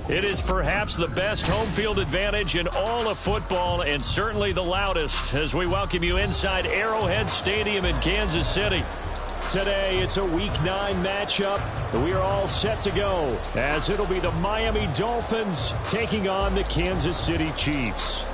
It is perhaps the best home field advantage in all of football and certainly the loudest as we welcome you inside Arrowhead Stadium in Kansas City. Today, it's a Week 9 matchup. We are all set to go as it'll be the Miami Dolphins taking on the Kansas City Chiefs.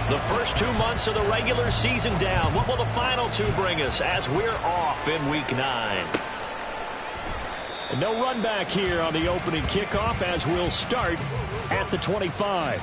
The first 2 months of the regular season down. What will the final 2 bring us as we're off in Week 9? And no run back here on the opening kickoff as we'll start at the 25.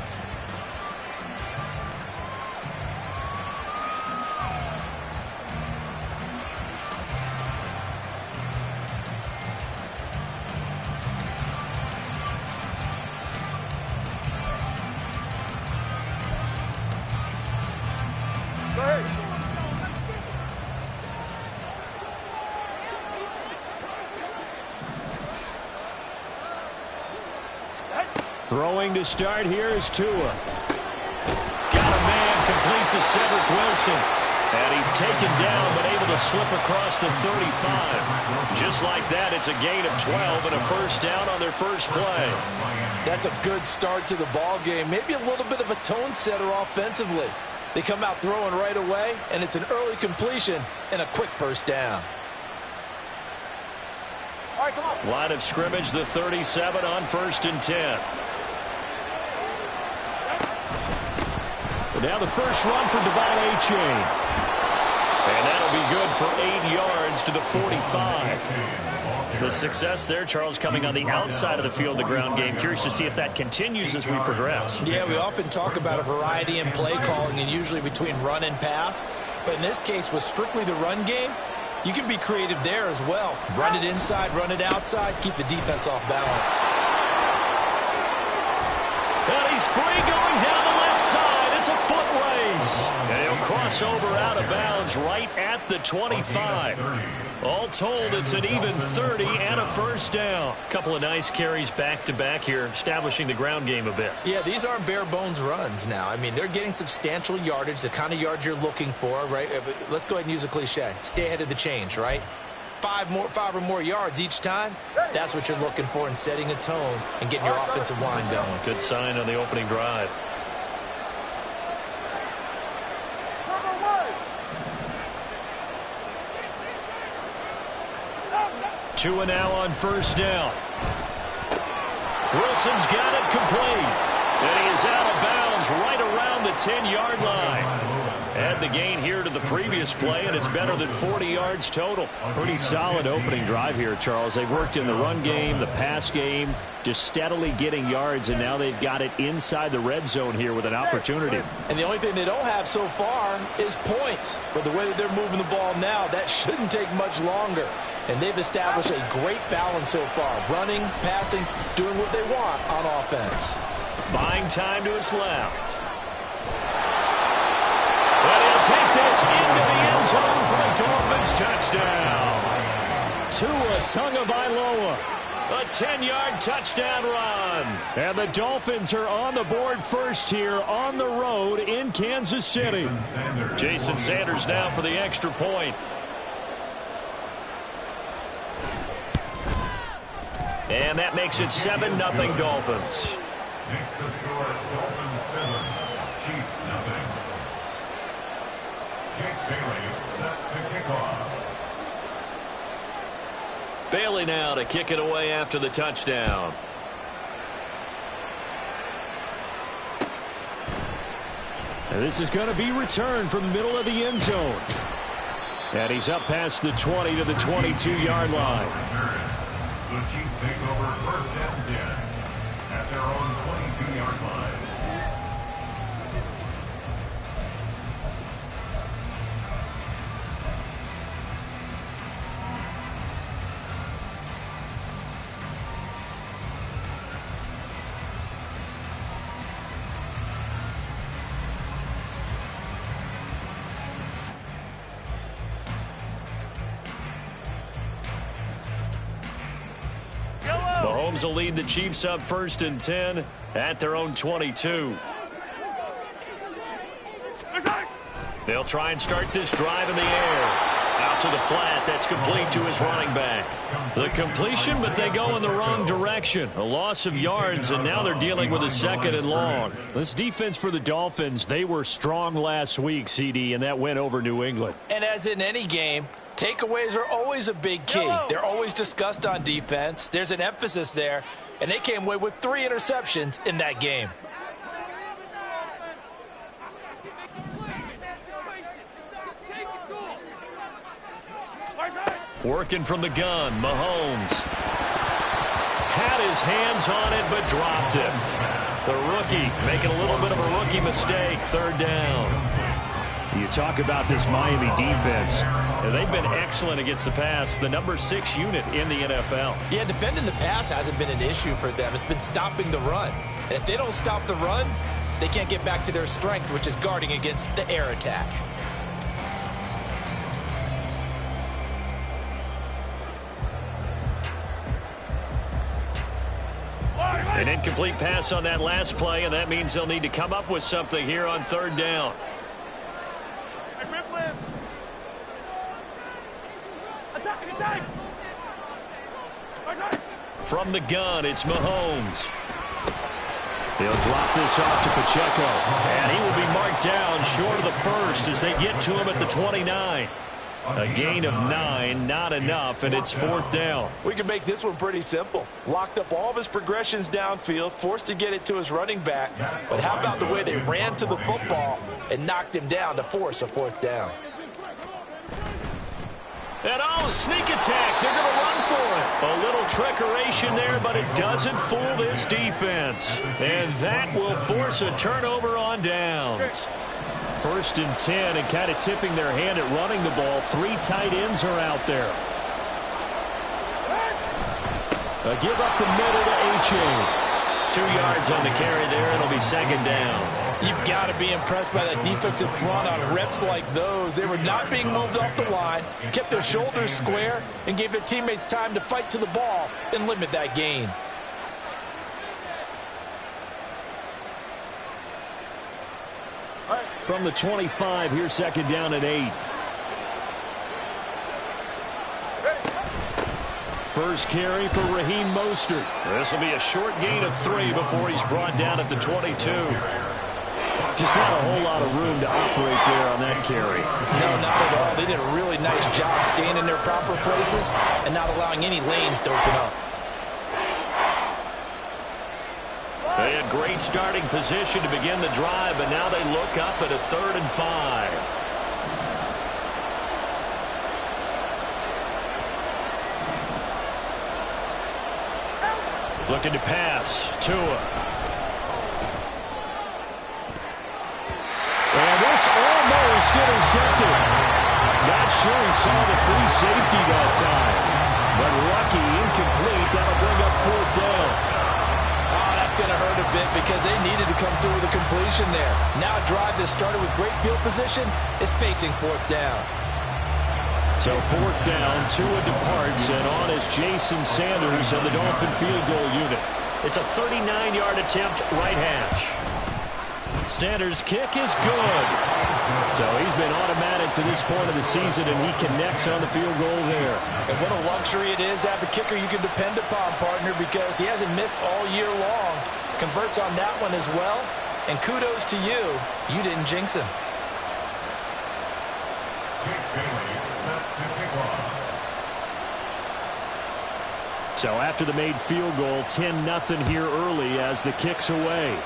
Throwing to start here is Tua. Got a man complete to Cedric Wilson. And he's taken down but able to slip across the 35. Just like that, it's a gain of 12 and a first down on their first play. That's a good start to the ball game. Maybe a little bit of a tone setter offensively. They come out throwing right away, and it's an early completion and a quick first down. All right, come on. Line of scrimmage, the 37 on 1st and 10. Now the first run for Devon A-Chain. And that'll be good for 8 yards to the 45. The success there, Charles, coming on the outside of the field, the ground game. Curious to see if that continues as we progress. Yeah, we often talk about a variety in play calling and usually between run and pass. But in this case, with strictly the run game, you can be creative there as well. Run it inside, run it outside, keep the defense off balance. And he's free going down the left side. It's a foot race. And he'll cross over out of bounds right at the 25. All told, it's an even 30 and a first down. Couple of nice carries back-to-back here, establishing the ground game a bit. Yeah, these aren't bare-bones runs now. I mean, they're getting substantial yardage, the kind of yards you're looking for, right? Let's go ahead and use a cliche. Stay ahead of the change, right? 5 or more yards each time. That's what you're looking for in setting a tone and getting your offensive line going. Good sign on the opening drive. Tua now on first down. Wilson's got it complete. And he is out of bounds right around the 10-yard line. Add the gain here to the previous play, and it's better than 40 yards total. Pretty solid opening drive here, Charles. They've worked in the run game, the pass game, just steadily getting yards, and now they've got it inside the red zone here with an opportunity. And the only thing they don't have so far is points. But the way that they're moving the ball now, that shouldn't take much longer. And they've established a great balance so far. Running, passing, doing what they want on offense. Buying time to his left. And he'll take this into the end zone for the Dolphins touchdown. Tua Tagovailoa. A 10-yard touchdown run. And the Dolphins are on the board first here on the road in Kansas City. Jason Sanders now for the extra point. And that makes it 7-0 Dolphins. Next to score, Dolphins 7, Chiefs 0. Jake Bailey set to kick off. Bailey now to kick it away after the touchdown. And this is going to be returned from the middle of the end zone. And he's up past the 20 to the 22-yard line. The Chiefs take over 1st and 10 at their own 22-yard line. Mahomes will lead the Chiefs up 1st and 10 at their own 22. They'll try and start this drive in the air. Out to the flat. That's complete to his running back. The completion, but they go in the wrong direction. A loss of yards, and now they're dealing with a 2nd and long. This defense for the Dolphins, they were strong last week, CD, and that went over New England. And as in any game, takeaways are always a big key. They're always discussed on defense. There's an emphasis there, and they came away with 3 interceptions in that game. Working from the gun, Mahomes. Had his hands on it, but dropped it. The rookie making a little bit of a rookie mistake, 3rd down. You talk about this Miami defense. They've been excellent against the pass, the number 6 unit in the NFL. Yeah, defending the pass hasn't been an issue for them. It's been stopping the run. And if they don't stop the run, they can't get back to their strength, which is guarding against the air attack. An incomplete pass on that last play, and that means they'll need to come up with something here on 3rd down. From the gun, it's Mahomes. He'll drop this off to Pacheco, and he will be marked down short of the 1st as they get to him at the 29. A gain of 9, not enough, and it's 4th down. We can make this one pretty simple. Locked up all of his progressions downfield, forced to get it to his running back. But how about the way they ran to the football and knocked him down to force a 4th down? And a sneak attack. They're going to run for it. A little trickeration there, but it doesn't fool this defense. And that will force a turnover on downs. 1st and 10, and kind of tipping their hand at running the ball. 3 tight ends are out there. A give up the middle to A-Chain. 2 yards on the carry there. It'll be 2nd down. You've got to be impressed by that defensive front on reps like those. They were not being moved off the line, kept their shoulders square, and gave their teammates time to fight to the ball and limit that gain. From the 25, here's 2nd down at 8. First carry for Raheem Mostert. This will be a short gain of 3 before he's brought down at the 22. Just not a whole lot of room to operate there on that carry. No, not at all. They did a really nice job staying in their proper places and not allowing any lanes to open up. They had great starting position to begin the drive, but now they look up at a 3rd and 5. Looking to pass. Tua. And this almost intercepted. Not sure he saw the free safety that time. But lucky, incomplete. That'll bring up 4th down. Going to hurt a bit because they needed to come through with a completion there. Now a drive that started with great field position is facing 4th down. So 4th down, Tua departs, and on is Jason Sanders of the Dolphin field goal unit. It's a 39-yard attempt, right hash. Sanders' kick is good. So he's been automatic to this point of the season, and he connects on the field goal there. And what a luxury it is to have a kicker you can depend upon, partner, because he hasn't missed all year long. Converts on that one as well. And kudos to you. You didn't jinx him. So after the made field goal, 10-0 here early as the kick's away.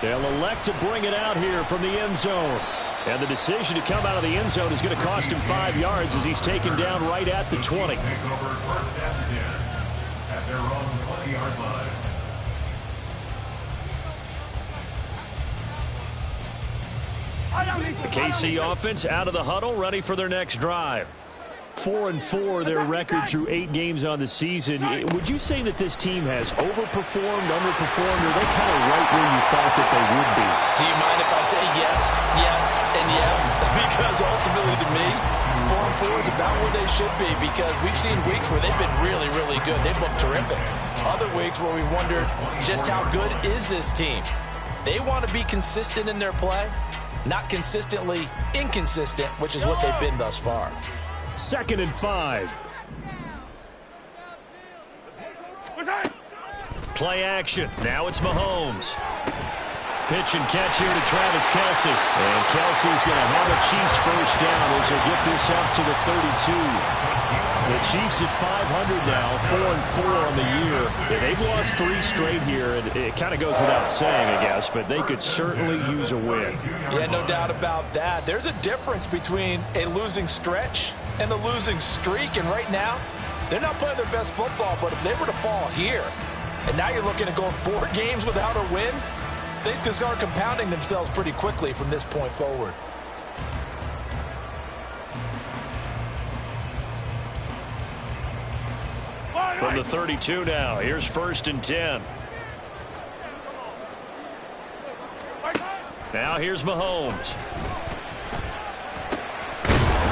They'll elect to bring it out here from the end zone. And the decision to come out of the end zone is going to cost him 5 yards as he's taken down right at the 20. Take over 1st and 10 at their own 20-yard line. The KC offense out of the huddle, ready for their next drive. 4-4 their record through 8 games on the season. Would you say that this team has overperformed, underperformed, or they're kind of right where you thought that they would be? Do you mind if I say yes, yes, and yes? Because ultimately to me, 4-4 is about where they should be, because we've seen weeks where they've been really, really good. They've looked terrific. Other weeks where we wondered just how good is this team. They want to be consistent in their play, not consistently inconsistent, which is what they've been thus far. 2nd and 5. Play action. Now it's Mahomes. Pitch and catch here to Travis Kelce. And Kelce's going to have a Chiefs first down as they get this up to the 32. The Chiefs at 500 now, 4-4 on the year. Yeah, they've lost 3 straight here. And it kind of goes without saying, I guess, but they could certainly use a win. Yeah, no doubt about that. There's a difference between a losing stretch and a losing streak. And right now, they're not playing their best football, but if they were to fall here, and now you're looking at going 4 games without a win, things can start compounding themselves pretty quickly from this point forward. From the 32 now, here's 1st and 10. Now here's Mahomes.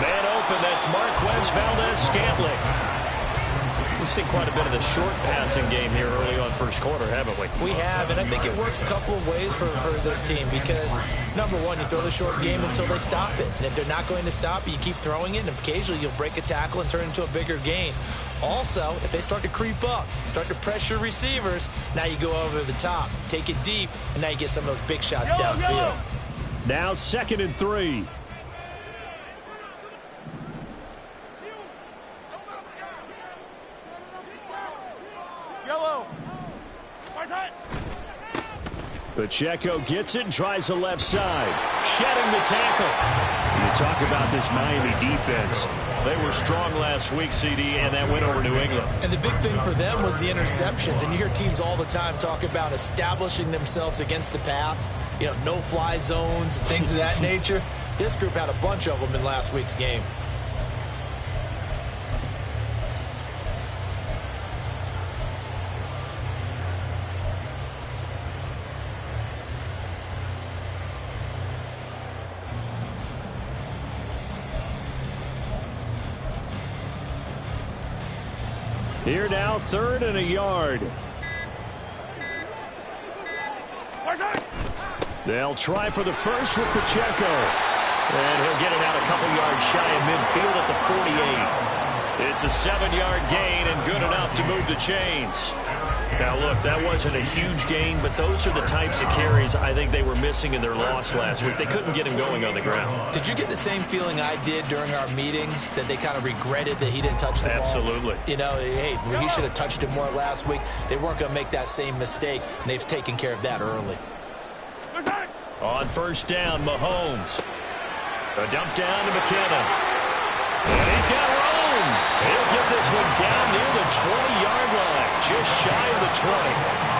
Man open, that's Marquez Valdez-Scantling. We've seen quite a bit of the short passing game here early on first quarter, haven't we? We have, and I think it works a couple of ways for this team because, number one, you throw the short game until they stop it. And if they're not going to stop it, you keep throwing it, and occasionally you'll break a tackle and turn it into a bigger gain. Also, if they start to creep up, start to pressure receivers, now you go over the top, take it deep, and now you get some of those big shots downfield. Now 2nd and 3. Pacheco gets it and tries the left side. Shedding the tackle. You talk about this Miami defense. They were strong last week, CD, and that went over New England. And the big thing for them was the interceptions. And you hear teams all the time talk about establishing themselves against the pass, you know, no-fly zones and things of that nature. This group had a bunch of them in last week's game. Here now, 3rd and a yard. They'll try for the first with Pacheco. And he'll get it out a couple yards shy of midfield at the 48. It's a 7-yard gain and good enough to move the chains. Now, look, that wasn't a huge gain, but those are the types of carries I think they were missing in their loss last week. They couldn't get him going on the ground. Did you get the same feeling I did during our meetings, that they kind of regretted that he didn't touch the ball? Absolutely. You know, hey, he should have touched it more last week. They weren't going to make that same mistake, and they've taken care of that early. On first down, Mahomes. A dump down to McKinnon. And he's got room. He'll get this one down near the 20-yard line, just shy of the 20.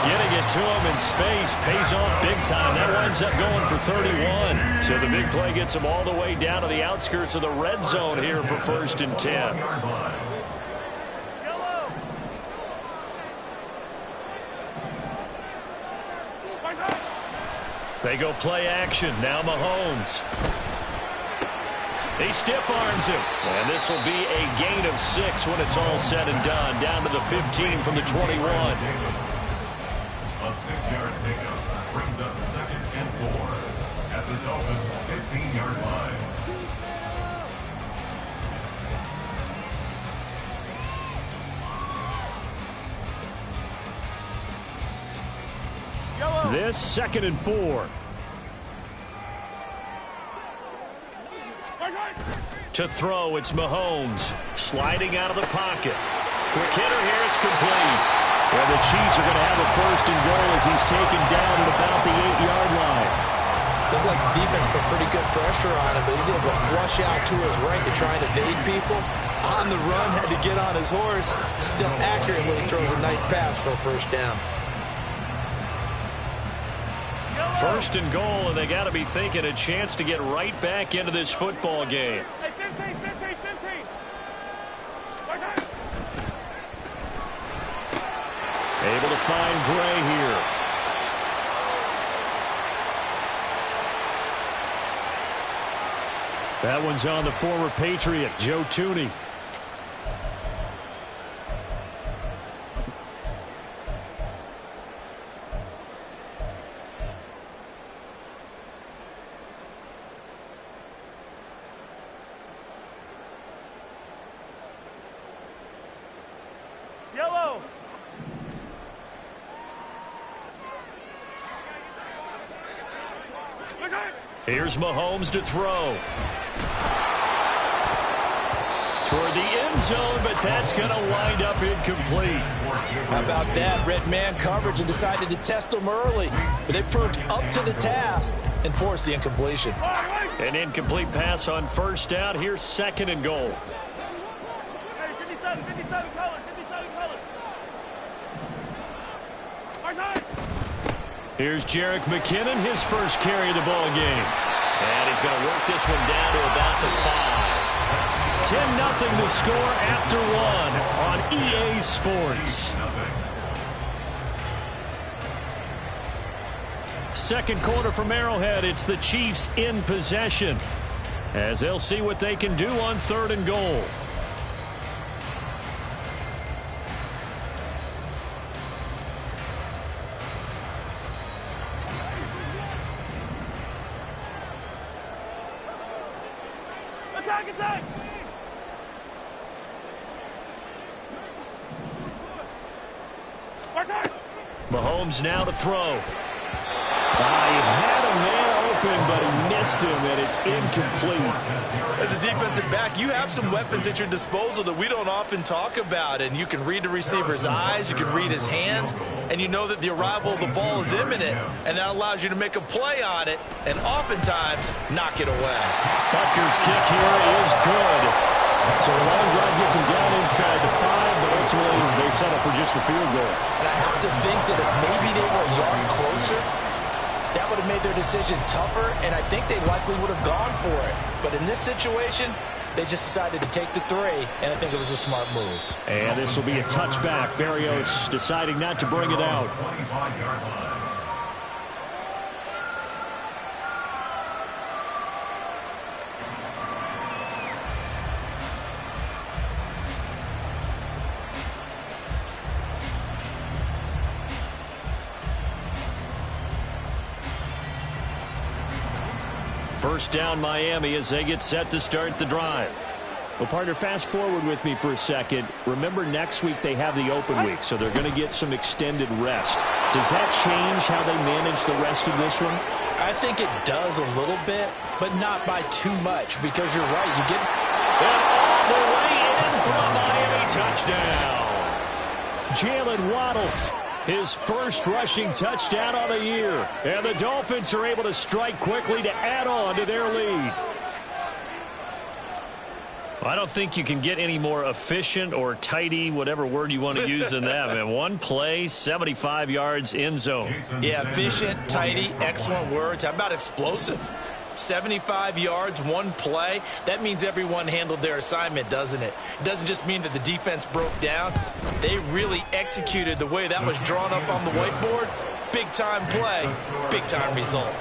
Getting it to him in space pays off big time. That winds up going for 31. So the big play gets him all the way down to the outskirts of the red zone here for 1st and 10. They go play action. Now Mahomes. He stiff arms him. And this will be a gain of 6 when it's all said and done. Down to the 15 from the 21. A 6-yard pickup brings up 2nd and 4 at the Dolphins' 15-yard line. This 2nd and 4. To throw, it's Mahomes. Sliding out of the pocket. Quick hitter here, it's complete. Well, the Chiefs are going to have a 1st and goal as he's taken down at about the 8-yard line. Looked like the defense put pretty good pressure on him, but he's able to flush out to his right to try and evade people. On the run, had to get on his horse. Still accurately throws a nice pass for a 1st down. 1st and goal, and they got to be thinking a chance to get right back into this football game. Able to find Gray here. That one's on the former Patriot, Joe Tooney. Here's Mahomes to throw. Toward the end zone, but that's going to wind up incomplete. How about that? Red man coverage and decided to test them early. But they proved up to the task and forced the incompletion. An incomplete pass on first down. Here's 2nd and goal. Hey, 57 colors, 57 colors. Here's Jerick McKinnon, his first carry of the ball game. And he's going to work this one down to about the 5. 10-0 to score after 1 on EA Sports. Second quarter from Arrowhead. It's the Chiefs in possession as they'll see what they can do on 3rd and goal. Attack! Mahomes now to throw. He had a man open, but he missed him, and it's incomplete. As a defensive back, you have some weapons at your disposal that we don't often talk about, and you can read the receiver's eyes, you can read his hands, and you know that the arrival of the ball is imminent, and that allows you to make a play on it and oftentimes knock it away. Butker's kick here is good. So a long drive gets him down inside the 5, but ultimately they settle for just a field goal. And I have to think that if maybe they were a yard closer, that would have made their decision tougher, and I think they likely would have gone for it. But in this situation, they just decided to take the 3, and I think it was a smart move. And this will be a touchback. Barrios deciding not to bring it out. 25-yard line. First down Miami as they get set to start the drive. Well, partner, fast forward with me for a second. Remember, next week they have the open week, so they're going to get some extended rest. Does that change how they manage the rest of this one? I think it does a little bit, but not by too much, because you're right. You get all the way in for a Miami touchdown. Jalen Waddle, his first rushing touchdown on the year. And the Dolphins are able to strike quickly to add on to their lead. I don't think you can get any more efficient or tidy, whatever word you want to use in that. Man, one play, 75 yards, end zone. Yeah, efficient, tidy, excellent words. How about explosive? 75 yards, one play. That means everyone handled their assignment, doesn't it? It doesn't just mean that the defense broke down. They really executed the way that was drawn up on the whiteboard. Big-time play, big-time result.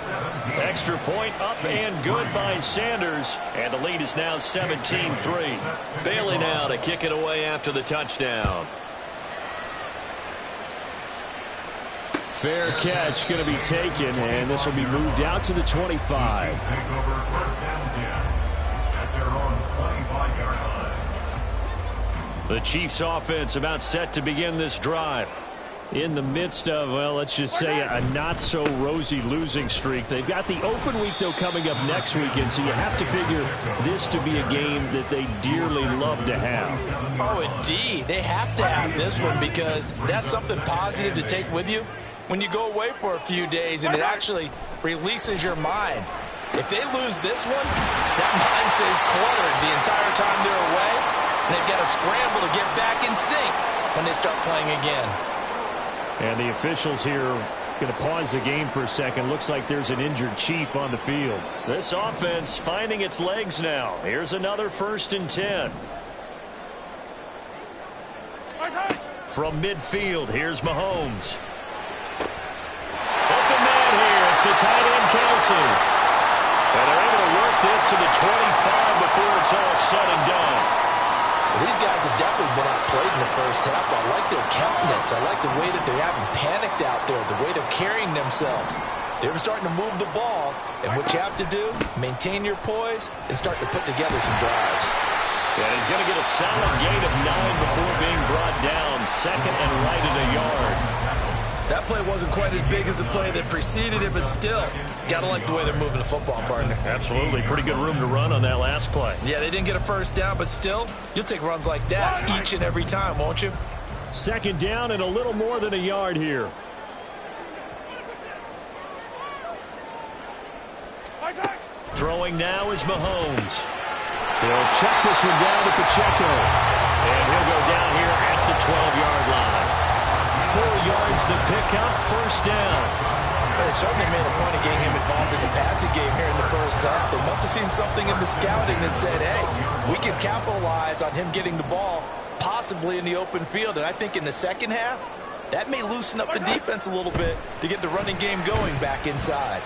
Extra point up and good by Sanders. And the lead is now 17-3. Bailey now to kick it away after the touchdown. Fair catch going to be taken, and this will be moved out to the 25. Take over first down 10 at their own 25-yard line. The Chiefs offense about set to begin this drive. In the midst of, well, let's just say a not-so-rosy losing streak. They've got the open week, though, coming up next weekend, so you have to figure this to be a game that they dearly love to have. Oh, indeed. They have to have this one because that's something positive to take with you when you go away for a few days, and it actually releases your mind. If they lose this one, that mind stays cluttered the entire time they're away, and they've got to scramble to get back in sync when they start playing again. And the officials here going to pause the game for a second. Looks like there's an injured Chief on the field. This offense finding its legs now. Here's another 1st and 10. From midfield, here's Mahomes. Open man here. It's the tight end, Kelsey. And they're able to work this to the 25 before it's all said and done. Well, these guys have definitely been outplayed in the first half. I like their countenance. I like the way that they haven't panicked out there, the way they're carrying themselves. They're starting to move the ball, and what you have to do, maintain your poise and start to put together some drives. And he's going to get a solid gain of 9 before being brought down. 2nd and right at a yard. That play wasn't quite as big as the play that preceded it, but still, got to like the way they're moving the football, partner. Absolutely. Pretty good room to run on that last play. Yeah, they didn't get a first down, but still, you'll take runs like that each and every time, won't you? Second down and a little more than a yard here. Throwing now is Mahomes. He'll check this one down to Pacheco. And he'll go down here at the 12-yard line. 4 yards the pickup, first down. They certainly made a point of getting him involved in the passing game here in the first half. They must have seen something in the scouting that said, hey, we can capitalize on him getting the ball possibly in the open field. And I think in the second half, that may loosen up the defense a little bit to get the running game going back inside.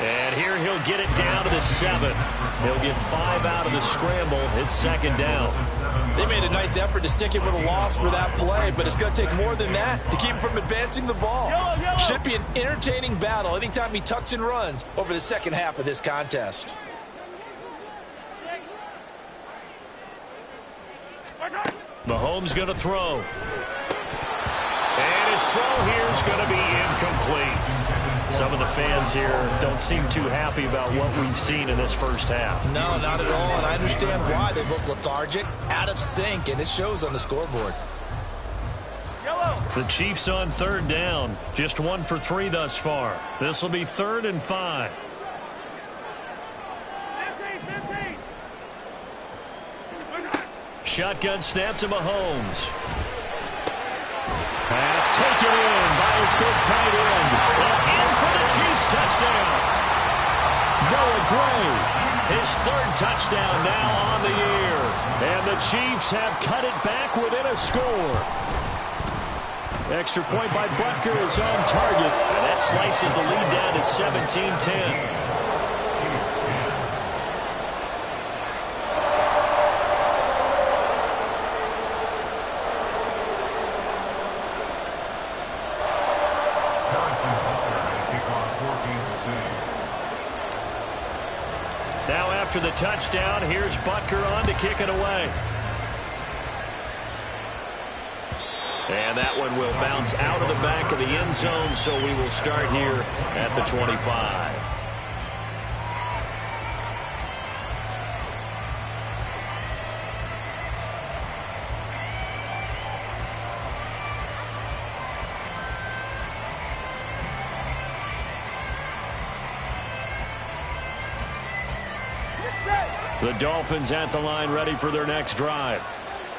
And here he'll get it down to the 7. He'll get 5 out of the scramble. It's second down. They made a nice effort to stick it with a loss for that play, but it's going to take more than that to keep him from advancing the ball. Should be an entertaining battle anytime he tucks and runs over the second half of this contest. Mahomes going to throw. And his throw here is going to be incomplete. Some of the fans here don't seem too happy about what we've seen in this first half. No, not at all, and I understand why. They look lethargic, out of sync, and it shows on the scoreboard. The Chiefs on third down. Just 1 for 3 thus far. This will be 3rd and 5. 15. Shotgun snap to Mahomes. Pass taken in by his big tight end. And in for the Chiefs touchdown. Noah Gray, his 3rd touchdown now on the year. And the Chiefs have cut it back within a score. Extra point by Butker is on target. And that slices the lead down to 17-10. Now after the touchdown, here's Butker on to kick it away. And that one will bounce out of the back of the end zone, so we will start here at the 25. The Dolphins at the line, ready for their next drive.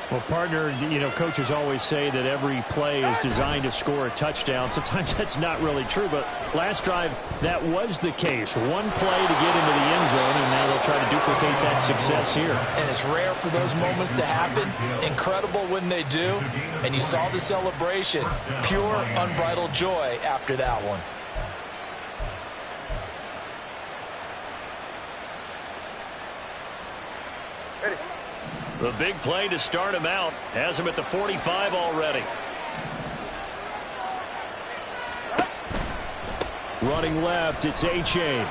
Well, partner, you know, coaches always say that every play is designed to score a touchdown. Sometimes that's not really true, but last drive, that was the case. One play to get into the end zone, and now they'll try to duplicate that success here. And it's rare for those moments to happen. Incredible when they do. And you saw the celebration. Pure, unbridled joy after that one. The big play to start him out has him at the 45 already. Running left, it's A-Chain.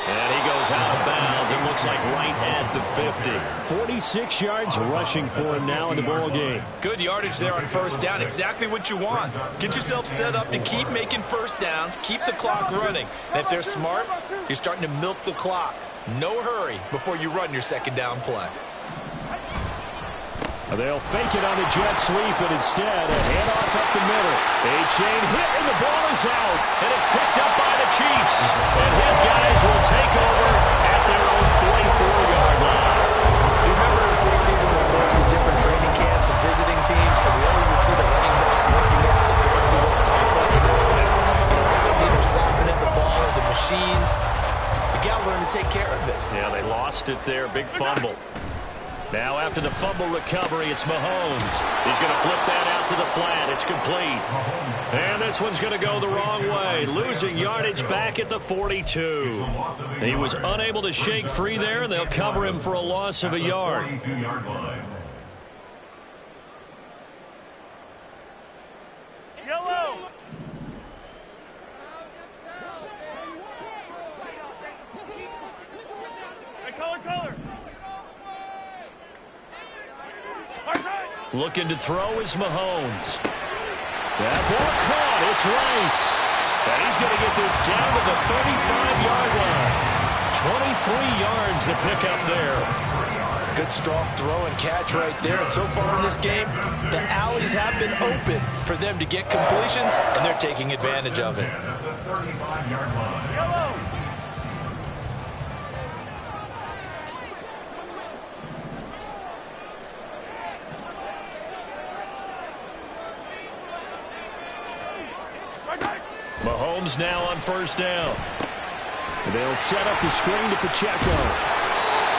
And he goes out of bounds. It looks like right at the 50. 46 yards rushing for him now in the ball game. Good yardage there on first down. Exactly what you want. Get yourself set up to keep making first downs, keep the clock running. And if they're smart, you're starting to milk the clock. No hurry before you run your second down play. They'll fake it on the jet sweep, but instead a handoff up the middle. A-Chain hit, and the ball is out. And it's picked up by the Chiefs. And his guys will take over at their own 44-yard line. You remember in preseason when we went to the different training camps and visiting teams, and we always would see the running backs working out and going through those complex drills. And, you know, guys either slapping at the ball or the machines. You got to learn to take care of it. Yeah, they lost it there. Big fumble. Now after the fumble recovery, it's Mahomes. He's going to flip that out to the flat. It's complete. And this one's going to go the wrong way. Losing yardage back at the 42. He was unable to shake free there, and they'll cover him for a loss of a yard. Yellow. Hey, color. Looking to throw is Mahomes. That ball caught. It's Rice. And he's going to get this down to the 35-yard line. 23 yards to pick up there. Good strong throw and catch right there. And so far in this game, the alleys have been open for them to get completions, and they're taking advantage of it. Yellow. Mahomes now on first down. They'll set up the screen to Pacheco.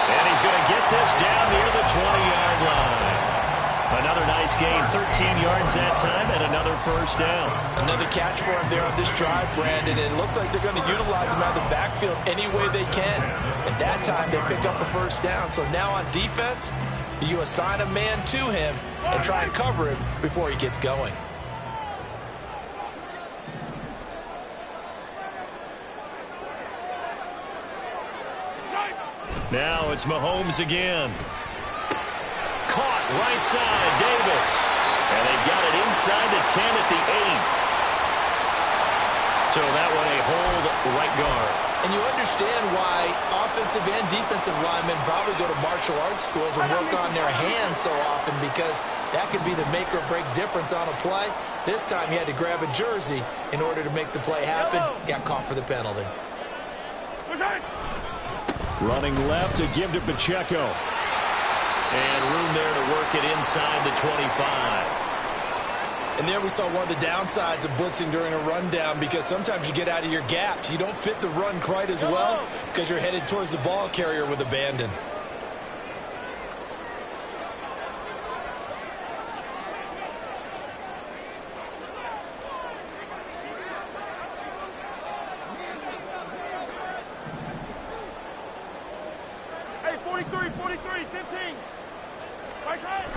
And he's going to get this down near the 20-yard line. Another nice gain, 13 yards that time, and another first down. Another catch for him there on this drive, Brandon. And it looks like they're going to utilize him out of the backfield any way they can. And that time they pick up a first down. So now on defense, you assign a man to him and try and cover him before he gets going. Now it's Mahomes again. Caught right side, Davis. And they've got it inside the 10 at the 8. So that one a hold right guard. And you understand why offensive and defensive linemen probably go to martial arts schools and work on their hands so often, because that could be the make or break difference on a play. This time he had to grab a jersey in order to make the play happen. Got caught for the penalty. Running left to give to Pacheco. And room there to work it inside the 25. And there we saw one of the downsides of blitzing during a rundown, because sometimes you get out of your gaps. You don't fit the run quite as well because you're headed towards the ball carrier with abandon. Hey, 43, 15. Right side.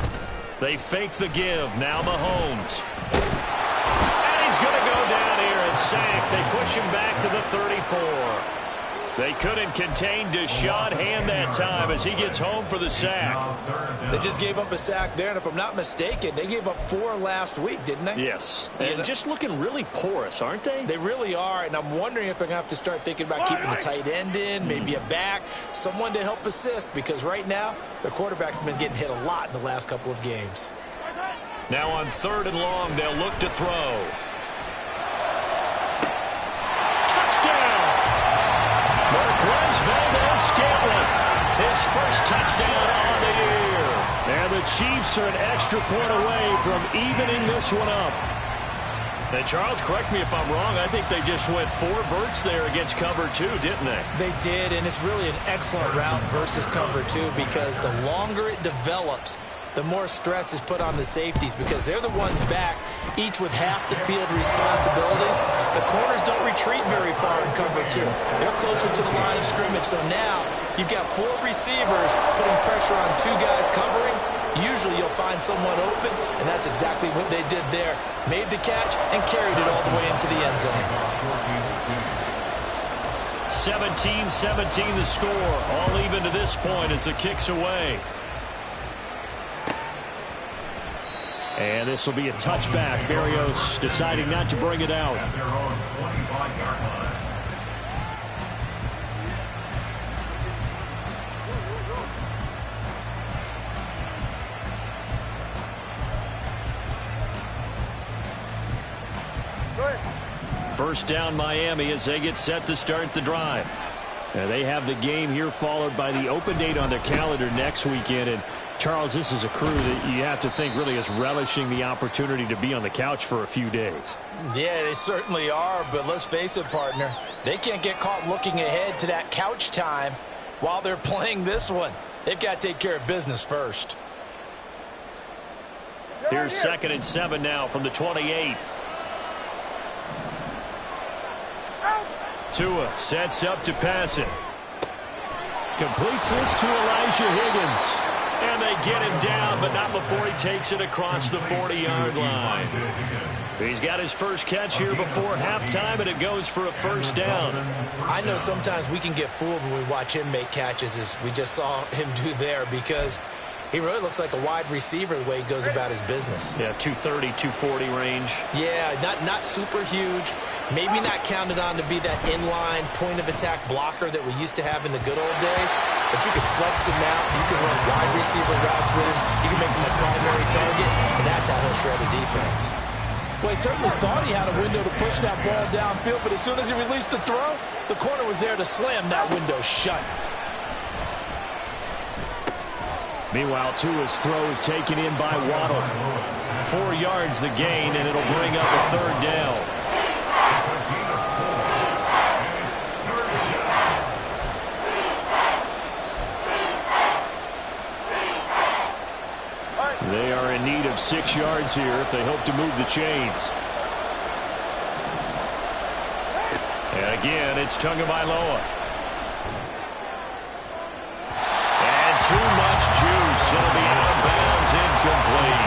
They fake the give. Now Mahomes. And he's going to go down here and sack. They push him back to the 34. They couldn't contain Deshaun Hand that time as he gets home for the sack. They just gave up a sack there, and if I'm not mistaken, they gave up 4 last week, didn't they? Yes. And just looking really porous, aren't they? They really are, and I'm wondering if they're going to have to start thinking about keeping the tight end in, maybe a back, someone to help assist, because right now their quarterback's been getting hit a lot in the last couple of games. Now on 3rd and long, they'll look to throw. Touchdown! Marquez Valdez-Scantling, his first touchdown on the year. And the Chiefs are an extra point away from evening this one up. And Charles, correct me if I'm wrong, I think they just went 4 verts there against cover 2, didn't they? They did, and it's really an excellent route versus cover 2, because the longer it develops, the more stress is put on the safeties, because they're the ones back, each with half the field responsibilities. The corners don't retreat very far in cover 2. They're closer to the line of scrimmage, so now you've got 4 receivers putting pressure on 2 guys covering. Usually you'll find someone open, and that's exactly what they did there. Made the catch and carried it all the way into the end zone. 17-17 the score. All even to this point as the kick's away. And this will be a touchback. Berrios deciding not to bring it out. At their own 25-yard line. First down Miami as they get set to start the drive. And they have the game here followed by the open date on their calendar next weekend. And Charles, this is a crew that you have to think really is relishing the opportunity to be on the couch for a few days. Yeah, they certainly are, but let's face it, partner. They can't get caught looking ahead to that couch time while they're playing this one. They've got to take care of business first. Here's 2nd and 7 now from the 28. Tua sets up to pass it. Completes this to Elijah Higgins. And they get him down, but not before he takes it across the 40-yard line. He's got his first catch here before halftime, and it goes for a first down. I know sometimes we can get fooled when we watch him make catches, as we just saw him do there, because He really looks like a wide receiver the way he goes about his business. Yeah, 230, 240 range. Yeah, not super huge. Maybe not counted on to be that inline point-of-attack blocker that we used to have in the good old days. But you can flex him out. You can run wide receiver routes with him. You can make him a primary target, and that's how he'll shred a defense. Well, he certainly thought he had a window to push that ball downfield, but as soon as he released the throw, the corner was there to slam that window shut. Meanwhile, Tua's throw is taken in by Waddle. 4 yards the gain, and it'll bring up a third down. They are in need of 6 yards here if they hope to move the chains. And again, it's Tagovailoa. Too much juice. It'll be out of bounds, incomplete.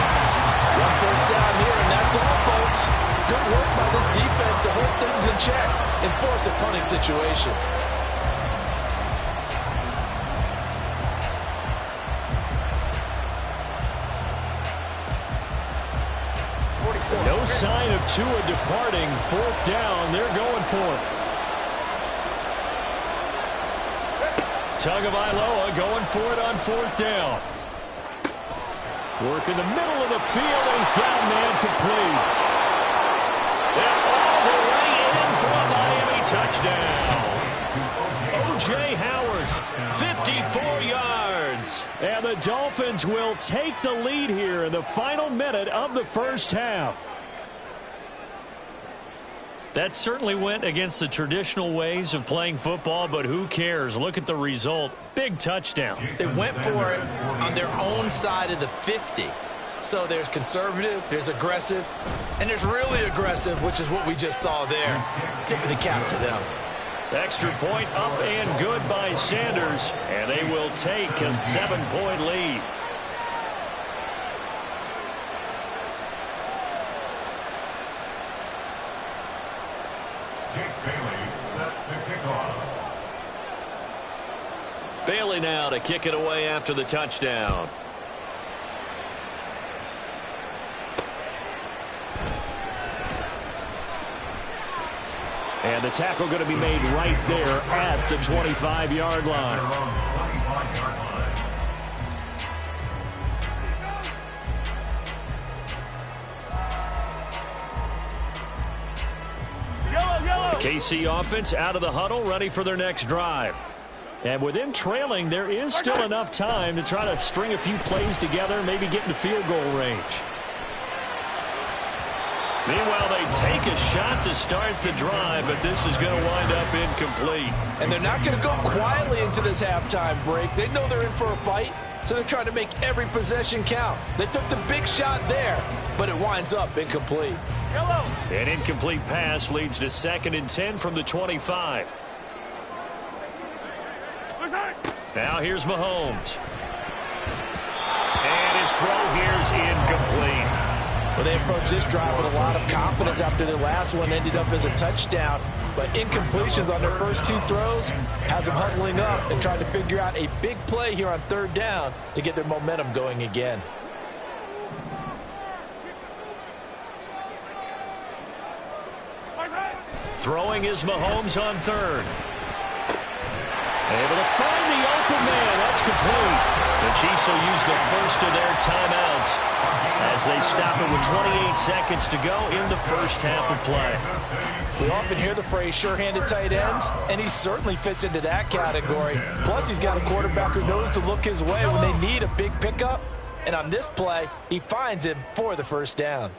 1 first down here, and that's all, folks. Good work by this defense to hold things in check and force a punting situation. No sign of Tua departing. 4th down. They're going for it. Tagovailoa going for it on 4th down. Work in the middle of the field, and he's got a man complete. And all the way in for a Miami touchdown. O.J. Howard, 54 yards. And the Dolphins will take the lead here in the final minute of the first half. That certainly went against the traditional ways of playing football, but who cares? Look at the result. Big touchdown. They went for it on their own side of the 50. So there's conservative, there's aggressive, and there's really aggressive, which is what we just saw there. Tip of the cap to them. Extra point up and good by Sanders, and they will take a 7-point lead. Bailey now to kick it away after the touchdown. And the tackle going to be made right there at the 25-yard line. The KC offense out of the huddle, ready for their next drive. And with them trailing, there is still enough time to try to string a few plays together, maybe get into field goal range. Meanwhile, they take a shot to start the drive, but this is going to wind up incomplete. And they're not going to go quietly into this halftime break. They know they're in for a fight, so they're trying to make every possession count. They took the big shot there, but it winds up incomplete. An incomplete pass leads to 2nd and 10 from the 25. Now here's Mahomes. And his throw here is incomplete. Well, they approached this drive with a lot of confidence after their last one ended up as a touchdown. But incompletions on their first 2 throws has them huddling up and trying to figure out a big play here on 3rd down to get their momentum going again. Throwing is Mahomes on 3rd. Able to find the open man. That's complete. The Chiefs will use the first of their timeouts as they stop it with 28 seconds to go in the first half of play. We often hear the phrase sure-handed tight ends, and he certainly fits into that category. Plus, he's got a quarterback who knows to look his way when they need a big pickup. And on this play, he finds him for the first down.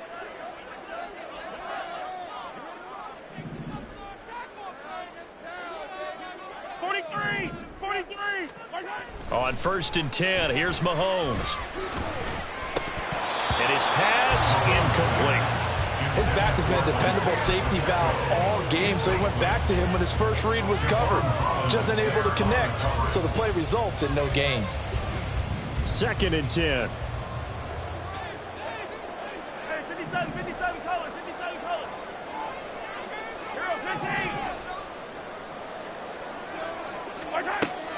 On 1st and 10, here's Mahomes. And his pass incomplete. His back has been a dependable safety valve all game, so he went back to him when his first read was covered. Just unable to connect, so the play results in no gain. 2nd and 10. Hey, 57 colors, 57 colors. Hero 15.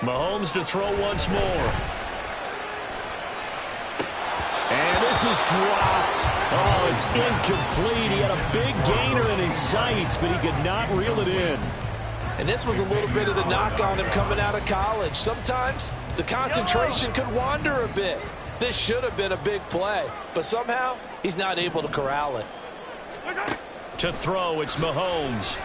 Mahomes to throw once more. This is dropped. Oh, it's incomplete. He had a big gainer in his sights, but he could not reel it in. And this was a little bit of the knock on him coming out of college. Sometimes the concentration could wander a bit. This should have been a big play, but somehow he's not able to corral it. To throw, it's Mahomes.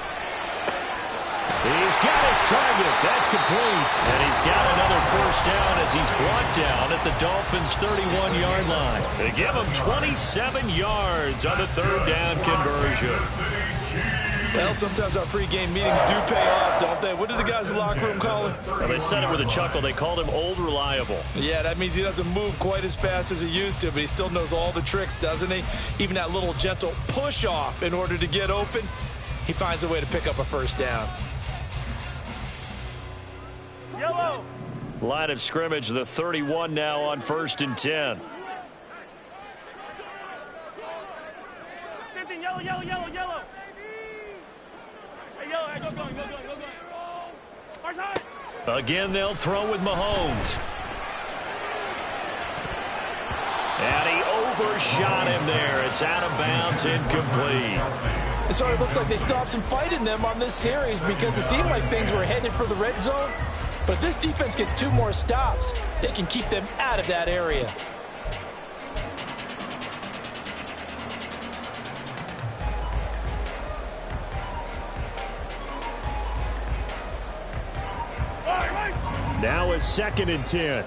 He's got his target. That's complete. And he's got another first down as he's brought down at the Dolphins' 31-yard line. They give him 27 yards on the third down conversion. Well, sometimes our pregame meetings do pay off, don't they? What do the guys in the locker room call him? Well, they said it with a chuckle. They called him Old Reliable. Yeah, that means he doesn't move quite as fast as he used to, but he still knows all the tricks, doesn't he? Even that little gentle push-off in order to get open, he finds a way to pick up a first down. Yellow. Line of scrimmage, the 31 now on 1st and 10. 15, yellow, yellow, yellow, yellow. Hey, yellow, hey, go going. Our side. Again, they'll throw with Mahomes. And he overshot him there. It's out of bounds, incomplete. So it looks like they still have some fight in them on this series because it seemed like things were headed for the red zone. But if this defense gets 2 more stops, they can keep them out of that area. Now a 2nd and 10.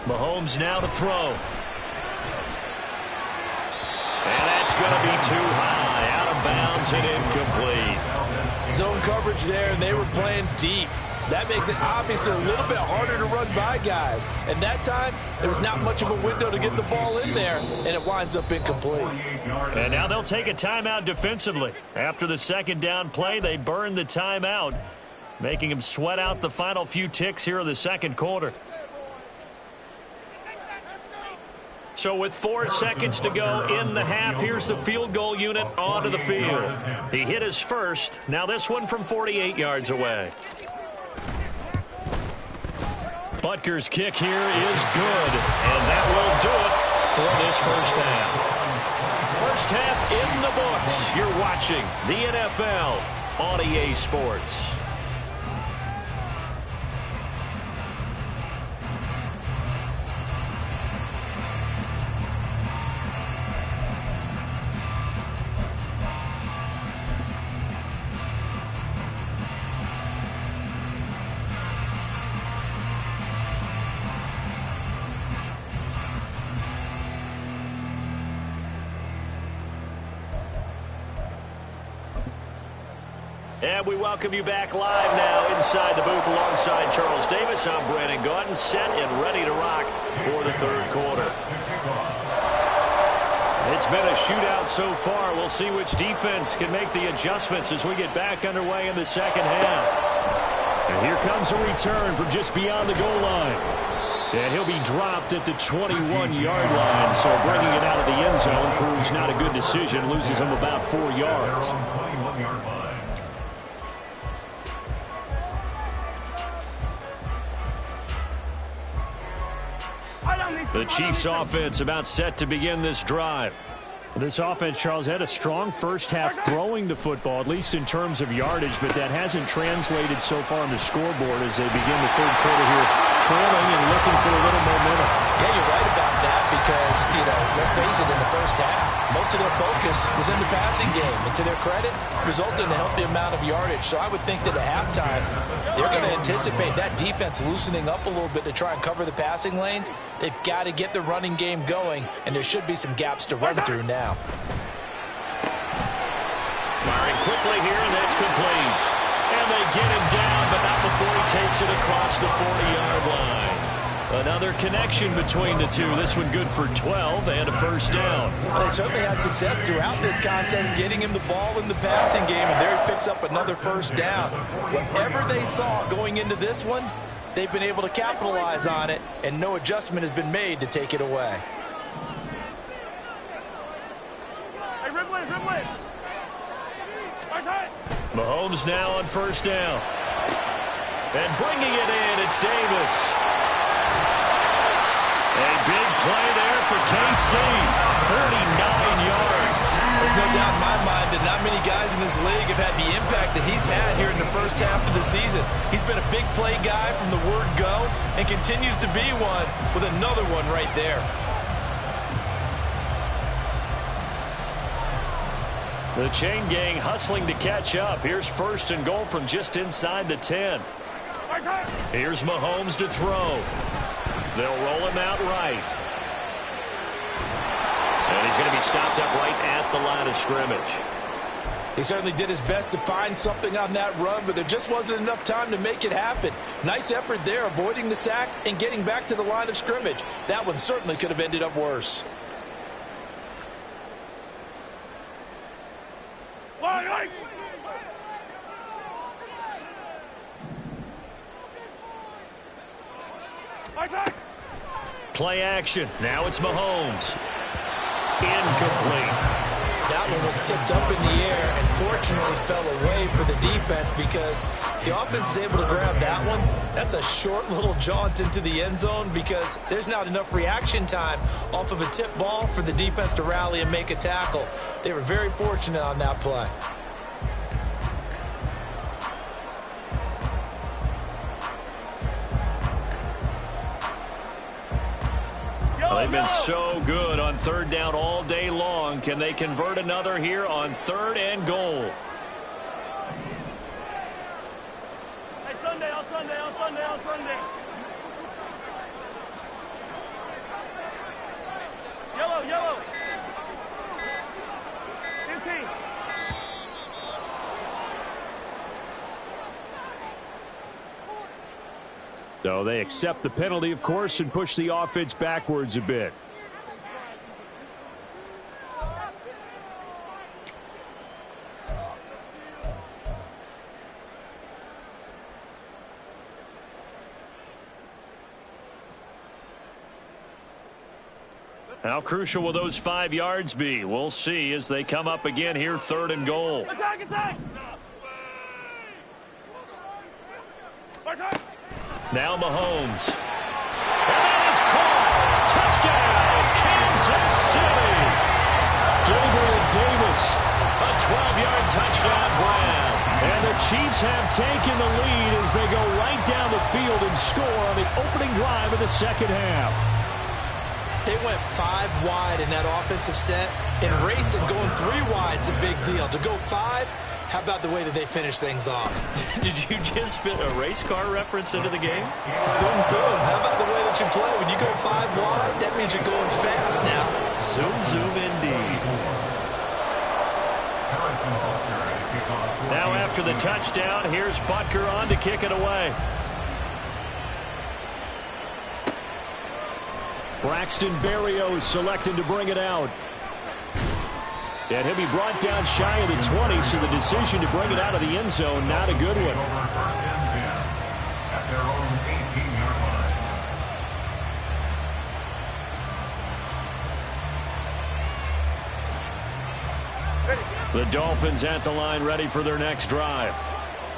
Mahomes now to throw. And that's going to be too high. Out of bounds and incomplete. Zone coverage there, and they were playing deep. That makes it obviously a little bit harder to run by guys. And that time, there was not much of a window to get the ball in there, and it winds up incomplete. And now they'll take a timeout defensively. After the 2nd down play, they burn the timeout, making them sweat out the final few ticks here in the 2nd quarter. So with 4 seconds to go in the half, here's the field goal unit onto the field. He hit his first. Now this one from 48 yards away. Butker's kick here is good, and that will do it for this first half. First half in the books. You're watching the NFL on EA Sports. And we welcome you back live now inside the booth alongside Charles Davis. I'm Brandon Gaudin, set and ready to rock for the 3rd quarter. It's been a shootout so far. We'll see which defense can make the adjustments as we get back underway in the 2nd half. And here comes a return from just beyond the goal line. And he'll be dropped at the 21-yard line, so bringing it out of the end zone proves not a good decision. Loses him about 4 yards. The Chiefs offense about set to begin this drive. This offense, Charles, had a strong first half throwing the football, at least in terms of yardage, but that hasn't translated so far on the scoreboard as they begin the 3rd quarter here, trailing and looking for a little momentum. Yeah, you're right about that because, let's face it, in the first half, most of their focus was in the passing game. And to their credit, resulted in a healthy amount of yardage. So I would think that at halftime, they're going to anticipate that defense loosening up a little bit to try and cover the passing lanes. They've got to get the running game going, and there should be some gaps to run through now. Firing quickly here, and that's complete. And they get him down, but not before he takes it across the 40-yard line. Another connection between the two. This one good for 12 and a first down. Well, they certainly had success throughout this contest getting him the ball in the passing game, and there he picks up another first down. Whatever they saw going into this one, they've been able to capitalize on it, and no adjustment has been made to take it away. Mahomes now on first down. And bringing it in, it's Davis. A big play there for KC. 49 yards. There's no doubt in my mind that not many guys in this league have had the impact that he's had here in the first half of the season. He's been a big play guy from the word go and continues to be one with another one right there. The chain gang hustling to catch up. Here's first and goal from just inside the 10. Here's Mahomes to throw. They'll roll him out right. And he's going to be stopped up right at the line of scrimmage. He certainly did his best to find something on that run, but there just wasn't enough time to make it happen. Nice effort there, avoiding the sack and getting back to the line of scrimmage. That one certainly could have ended up worse. Play action. Now it's Mahomes. Incomplete. That one was tipped up in the air and fortunately fell away for the defense, because if the offense is able to grab that one, that's a short little jaunt into the end zone, because there's not enough reaction time off of a tip ball for the defense to rally and make a tackle. They were very fortunate on that play. They've been so good on third down all day long. Can they convert another here on third and goal? Hey, Sunday, on Sunday, on Sunday, on Sunday. Yellow, yellow. 15. So they accept the penalty, of course, and push the offense backwards a bit. How crucial will those 5 yards be? We'll see as they come up again here, third and goal. Attack, attack. Now Mahomes. And that is caught. Touchdown, Kansas City. Gabriel Davis. A 12-yard touchdown grab. And the Chiefs have taken the lead as they go right down the field and score on the opening drive of the second half. They went 5 wide in that offensive set, and racing going 3 wide is a big deal. To go 5, how about the way that they finish things off? Did you just fit a race car reference into the game? Zoom, zoom. How about the way that you play? When you go 5 wide, that means you're going fast now. Zoom, zoom indeed. Now after the touchdown, here's Butker on to kick it away. Braxton Berrios selected to bring it out. And he'll be brought down shy of the 20, so the decision to bring it out of the end zone, not a good one. At their own 18-yard line. The Dolphins at the line, ready for their next drive.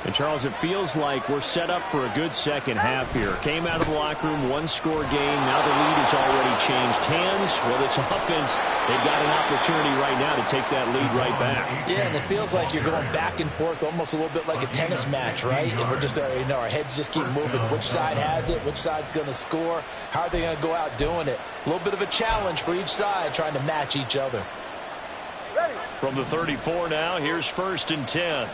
And, Charles, it feels like we're set up for a good second half here. Came out of the locker room, 1-score game. Now the lead has already changed hands. Well, this offense, they've got an opportunity right now to take that lead right back. Yeah, and it feels like you're going back and forth, almost a little bit like a tennis match, right? And we're just, our heads just keep moving. Which side has it? Which side's going to score? How are they going to go out doing it? A little bit of a challenge for each side, trying to match each other. From the 34 now, here's first and 10.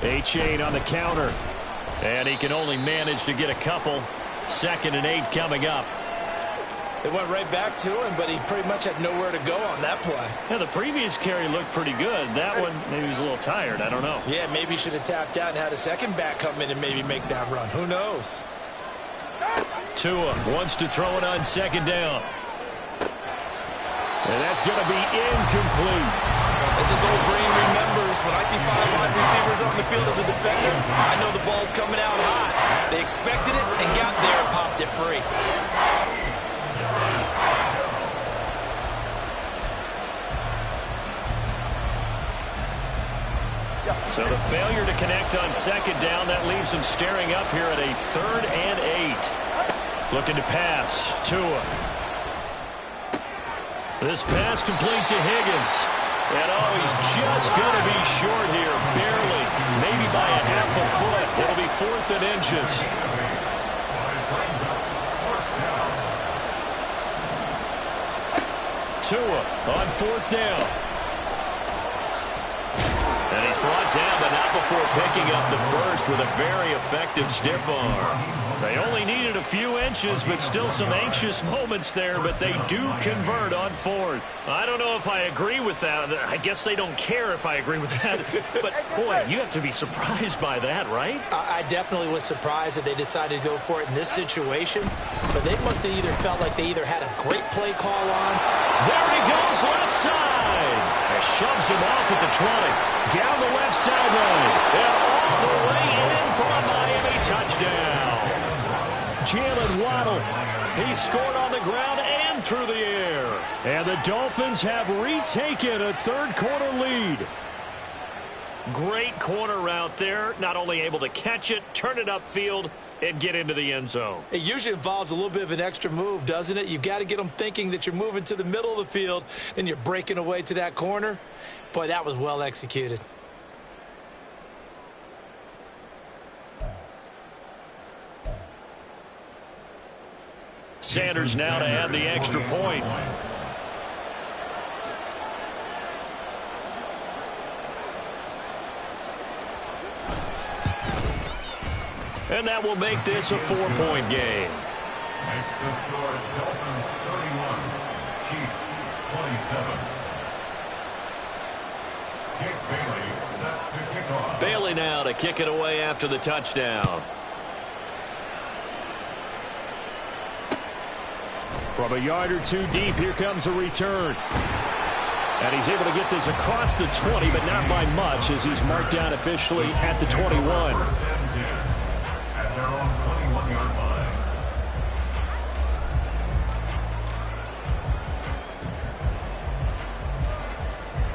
A-Chain on the counter. And he can only manage to get a couple. 2nd and 8 coming up. It went right back to him, but he pretty much had nowhere to go on that play. Yeah, the previous carry looked pretty good. That one, maybe he was a little tired. I don't know. Yeah, maybe he should have tapped out and had a second back come in and maybe make that run. Who knows? Tua wants to throw it on 2nd down. And that's going to be incomplete. As his old brain remembers, when I see 5 wide receivers on the field as a defender, I know the ball's coming out hot. They expected it and got there and popped it free. So the failure to connect on second down, that leaves him staring up here at a 3rd and 8. Looking to pass. Tua. This pass complete to Higgins. And he's just going to be short here, barely. Maybe by a half a foot. It'll be 4th and inches. Tua on 4th down. And he's brought down, but not before picking up the first with a very effective stiff arm. They only needed a few inches, but still some anxious moments there, but they do convert on 4th. I don't know if I agree with that. I guess they don't care if I agree with that. But, boy, you have to be surprised by that, right? I definitely was surprised that they decided to go for it in this situation, but they must have either felt like they either had a great play call on. There he goes, left side. And shoves him off at the 20. Down the left sideline. And all the way in for a Miami touchdown. Jalen Waddle, he scored on the ground and through the air. And the Dolphins have retaken a 3rd quarter lead. Great corner route there. Not only able to catch it, turn it upfield, and get into the end zone. It usually involves a little bit of an extra move, doesn't it? You've got to get them thinking that you're moving to the middle of the field and you're breaking away to that corner. Boy, that was well executed. Sanders now to add the extra point. And that will make this a 4-point game. Makes the score Dolphins 31, Chiefs 27. Jake Bailey set to kick off. Bailey now to kick it away after the touchdown. From a yard or two deep, here comes a return. And he's able to get this across the 20, but not by much as he's marked down officially at the 21. At their own 21-yard line.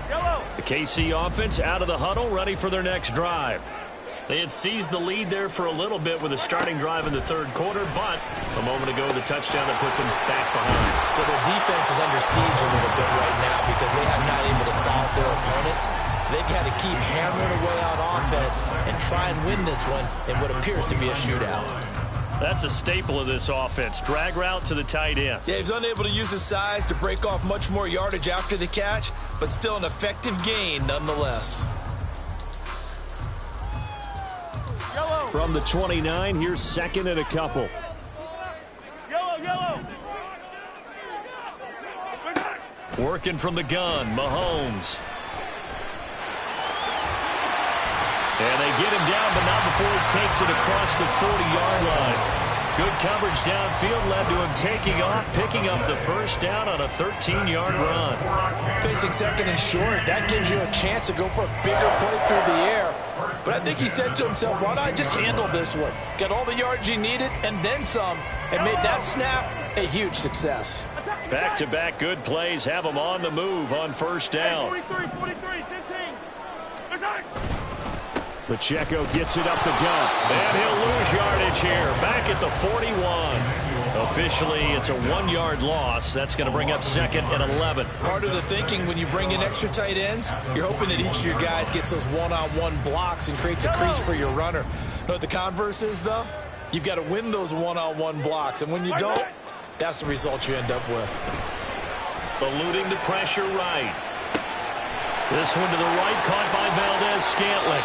Yellow. The KC offense out of the huddle, ready for their next drive. They had seized the lead there for a little bit with a starting drive in the 3rd quarter, but a moment ago, the touchdown that puts them back behind. So their defense is under siege a little bit right now because they have not able to solve their opponents. So they've got to keep hammering away on offense and try and win this one in what appears to be a shootout. That's a staple of this offense. Drag route to the tight end. Yeah, he's unable to use his size to break off much more yardage after the catch, but still an effective gain nonetheless. From the 29, here's 2nd and a couple. Yellow. Working from the gun, Mahomes. And they get him down, but not before he takes it across the 40-yard line. Good coverage downfield led to him taking off, picking up the first down on a 13-yard run. Facing 2nd and short, that gives you a chance to go for a bigger play through the air. But I think he said to himself, why not I just handle this one? Got all the yards he needed and then some, and made that snap a huge success. Back-to-back good plays have him on the move on first down. 43, 15. Pacheco gets it up the gut. And he'll lose yardage here. Back at the 41. Officially, it's a 1-yard loss. That's going to bring up 2nd and 11. Part of the thinking when you bring in extra tight ends, you're hoping that each of your guys gets those one-on-one blocks and creates a crease for your runner. You know what the converse is, though? You've got to win those one-on-one blocks. And when you don't, that's the result you end up with. Eluding the pressure right. This one to the right, caught by Valdez-Scantling.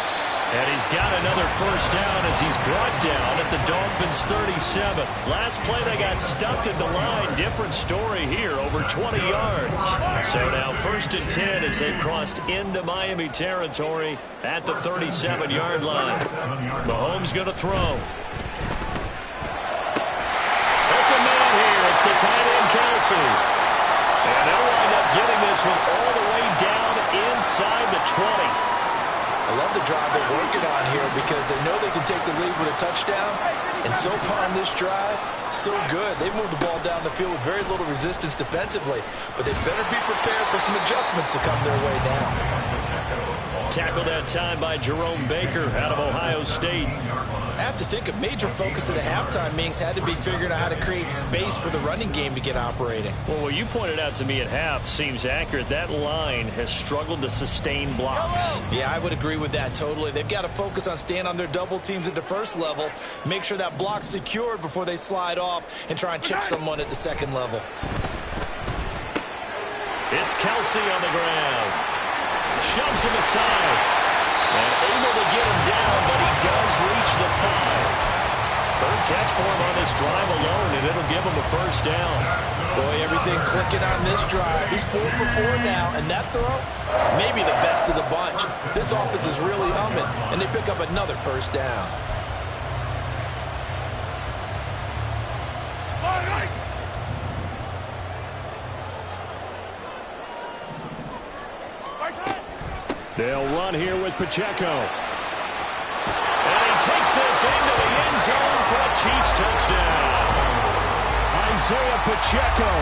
And he's got another first down as he's brought down at the Dolphins' 37. Last play, they got stuffed at the line. Different story here, over 20 yards. So now 1st and 10 as they've crossed into Miami territory at the 37-yard line. Mahomes going to throw. Open man here. It's the tight end, Kelsey. And they'll wind up getting this one all the way down inside the 20. I love the drive they're working on here because they know they can take the lead with a touchdown. And so far in this drive, so good. They moved the ball down the field with very little resistance defensively. But they better be prepared for some adjustments to come their way now. Tackled that time by Jerome Baker out of Ohio State. I have to think a major focus of the halftime meetings had to be figuring out how to create space for the running game to get operating. Well, what you pointed out to me at half seems accurate. That line has struggled to sustain blocks. Yeah, I would agree with that totally. They've got to focus on staying on their double teams at the first level, make sure that block's secured before they slide off and try and chip someone at the second level. It's Kelsey on the ground. Shoves him aside. And able to get him down, but he does reach the 5. Third catch for him on this drive alone, and it'll give him a first down. Boy, everything clicking on this drive. He's 4 for 4 now, and that throw, maybe the best of the bunch. This offense is really humming, and they pick up another first down. They'll run here with Pacheco. And he takes this into the end zone for a Chiefs touchdown. Isaiah Pacheco.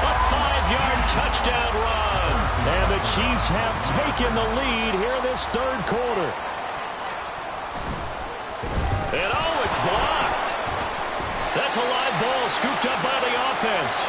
A 5-yard touchdown run. And the Chiefs have taken the lead here in this third quarter. And oh, it's blocked. That's a live ball scooped up by the offense.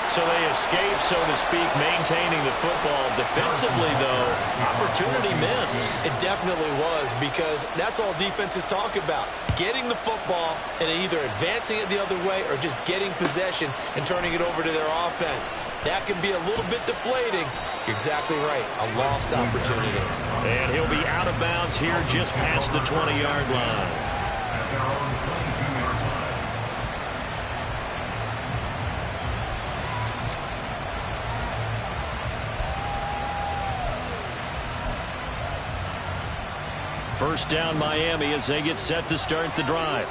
So they escape, so to speak, maintaining the football. Defensively, though, opportunity missed. It definitely was, because that's all defenses talk about. Getting the football and either advancing it the other way or just getting possession and turning it over to their offense. That can be a little bit deflating. You're exactly right. A lost opportunity. And he'll be out of bounds here just past the 20-yard line. First down Miami as they get set to start the drive.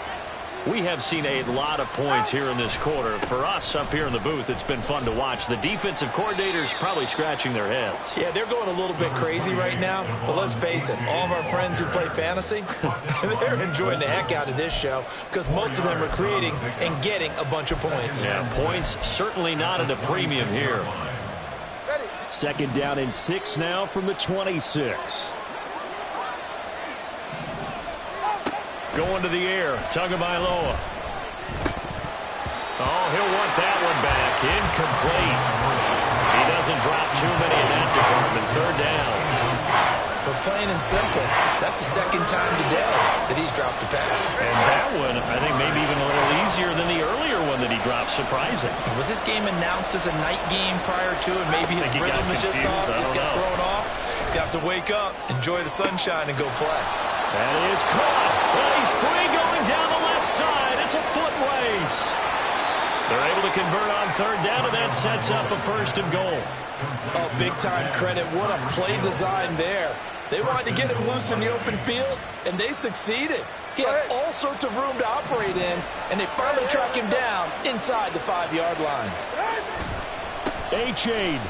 We have seen a lot of points here in this quarter. For us up here in the booth, it's been fun to watch. The defensive coordinators probably scratching their heads. Yeah, they're going a little bit crazy right now. But let's face it, all of our friends who play fantasy, they're enjoying the heck out of this show because most of them are creating and getting a bunch of points. Yeah, points certainly not at a premium here. Second down and 6 now from the 26. Going to the air, Tagovailoa. Oh, he'll want that one back. Incomplete. He doesn't drop too many in that department. Third down. But plain and simple, that's the second time today that he's dropped a pass. And that one, I think, maybe even a little easier than the earlier one that he dropped. Surprising. Was this game announced as a night game prior to, and maybe his rhythm is just off? He's got thrown off. He's got to wake up, enjoy the sunshine, and go play. That is caught. Well, he's free going down the left side. It's a foot race. They're able to convert on third down, and that sets up a first and goal. Oh, big-time credit. What a play design there. They wanted to get him loose in the open field, and they succeeded. He had all sorts of room to operate in, and they finally track him down inside the 5-yard line. H-Aid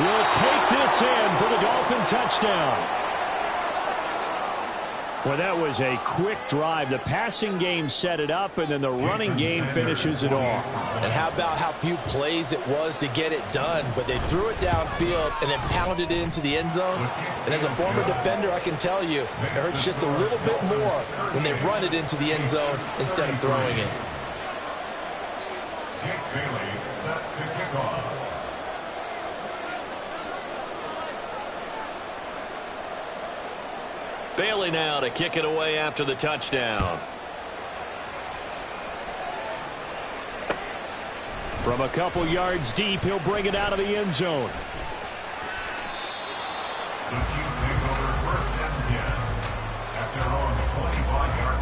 will take this in for the Dolphin touchdown. Well, that was a quick drive. The passing game set it up, and then the running game finishes it off. And how about how few plays it was to get it done, but they threw it downfield and then pounded it into the end zone. And as a former defender, I can tell you, it hurts just a little bit more when they run it into the end zone instead of throwing it. Jake Bailey set to kick off. Bailey now to kick it away after the touchdown. From a couple yards deep, he'll bring it out of the end zone. The Chiefs take over first and 10 at their own 25-yard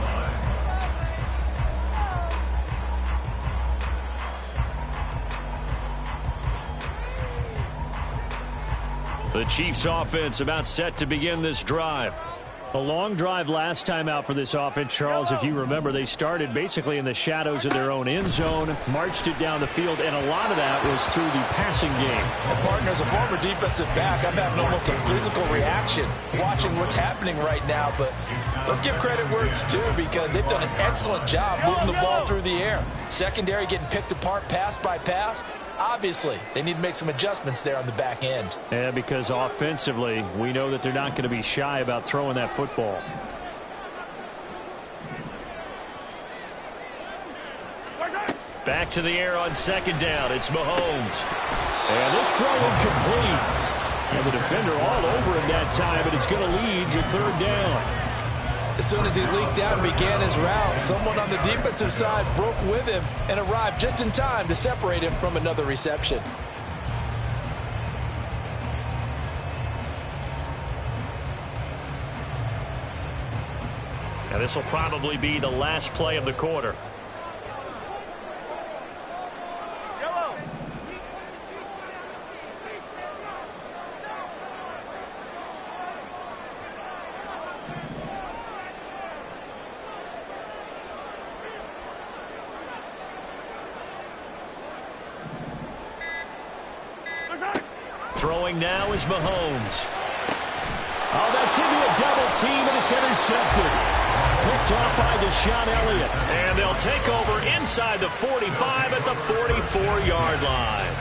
line. The Chiefs offense about set to begin this drive. A long drive last time out for this offense, Charles. If you remember, they started basically in the shadows of their own end zone, marched it down the field, and a lot of that was through the passing game. And partner, as a former defensive back, I'm having almost a physical reaction watching what's happening right now. But let's give credit where it's due, because they've done an excellent job moving the ball through the air. Secondary getting picked apart pass by pass. Obviously, they need to make some adjustments there on the back end. Yeah, because offensively, we know that they're not going to be shy about throwing that football. Back to the air on second down. It's Mahomes. And this throw incomplete. And the defender all over him that time, but it's going to lead to third down. As soon as he leaked out and began his route, someone on the defensive side broke with him and arrived just in time to separate him from another reception. Now this will probably be the last play of the quarter. Throwing now is Mahomes. Oh, that's into a double team, and it's intercepted. Picked off by Deshaun Elliott. And they'll take over inside the 45 at the 44-yard line.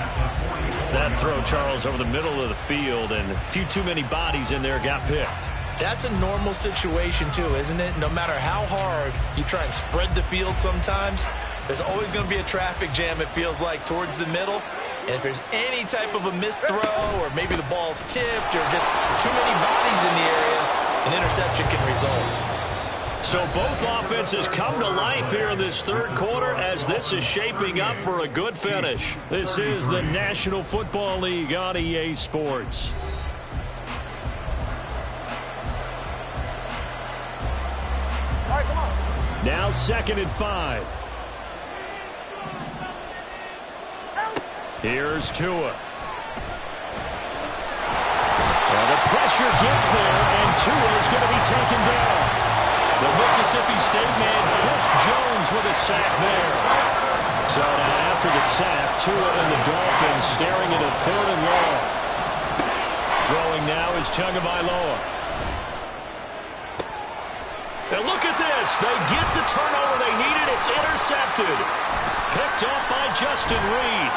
That throw, Charles, over the middle of the field, and a few too many bodies in there got picked. That's a normal situation, too, isn't it? No matter how hard you try and spread the field sometimes, there's always going to be a traffic jam, it feels like, towards the middle. And if there's any type of a missed throw or maybe the ball's tipped or just too many bodies in the area, an interception can result. So both offenses come to life here in this third quarter as this is shaping up for a good finish. This is the National Football League on EA Sports. All right, come on. Now 2nd and 5. Here's Tua. Well, the pressure gets there, and Tua is going to be taken down. The Mississippi State man, Chris Jones, with a sack there. So now after the sack, Tua and the Dolphins staring into 3rd and long. Throwing now is Tagovailoa. And look at this. They get the turnover they needed. It's intercepted. Picked up by Justin Reed.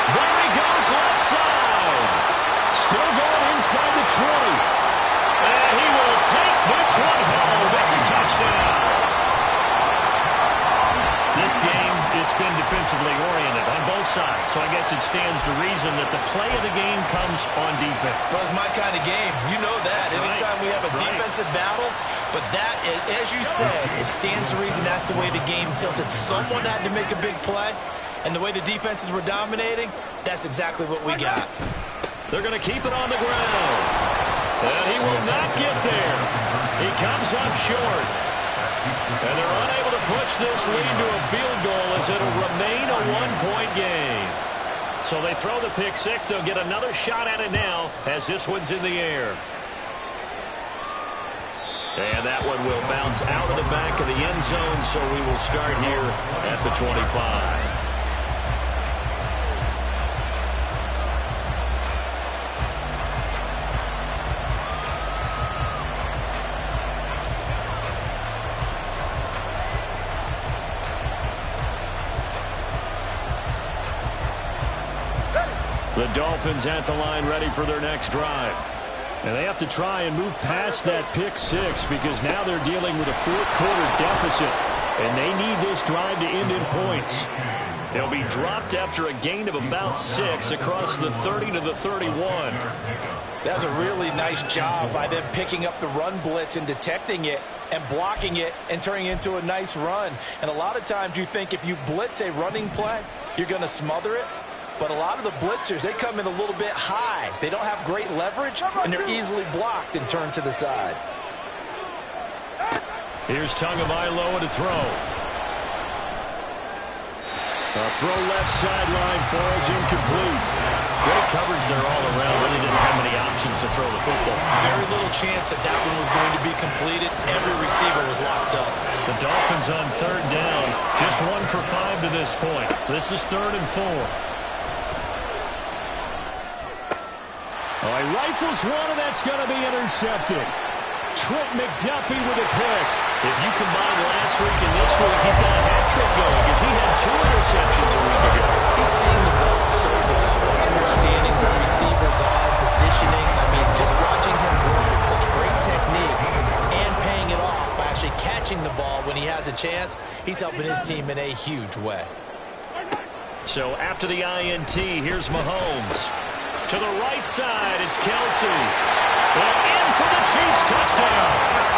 There he goes, left side. Still going inside the 20. And he will take this one home. It's a touchdown. This game, it's been defensively oriented on both sides. So I guess it stands to reason that the play of the game comes on defense. So it's my kind of game. You know that. That's Anytime right. we have a defensive battle. But that, as you said, it stands to reason that's the way the game tilted. Someone had to make a big play. And the way the defenses were dominating, that's exactly what we got. They're going to keep it on the ground. And he will not get there. He comes up short. And they're unable to push this lead to a field goal as it'll remain a one-point game. So they throw the pick six. They'll get another shot at it now as this one's in the air. And that one will bounce out of the back of the end zone, so we will start here at the 25. The Dolphins at the line ready for their next drive. And they have to try and move past that pick six because now they're dealing with a fourth-quarter deficit. And they need this drive to end in points. They'll be dropped after a gain of about 6 across the 30 to the 31. That was a really nice job by them picking up the run blitz and detecting it and blocking it and turning it into a nice run. And a lot of times you think if you blitz a running play, you're going to smother it. But a lot of the blitzers, they come in a little bit high. They don't have great leverage, and they're easily blocked and turned to the side. Here's Tagovailoa to throw. A throw left sideline for us, incomplete. Great coverage there all around. Really didn't have many options to throw the football. Very little chance that that one was going to be completed. Every receiver was locked up. The Dolphins on 3rd down. Just 1 for 5 to this point. This is 3rd and 4. Oh, he rifles one, and that's going to be intercepted. Trent McDuffie with a pick. If you combine last week and this week, he's got a hat trick going because he had 2 interceptions a week ago. He's seeing the ball so well, understanding where receivers are, positioning. I mean, just watching him work with such great technique and paying it off by actually catching the ball when he has a chance, he's helping his team in a huge way. So after the INT, here's Mahomes. To the right side, it's Kelsey. And in for the Chiefs touchdown.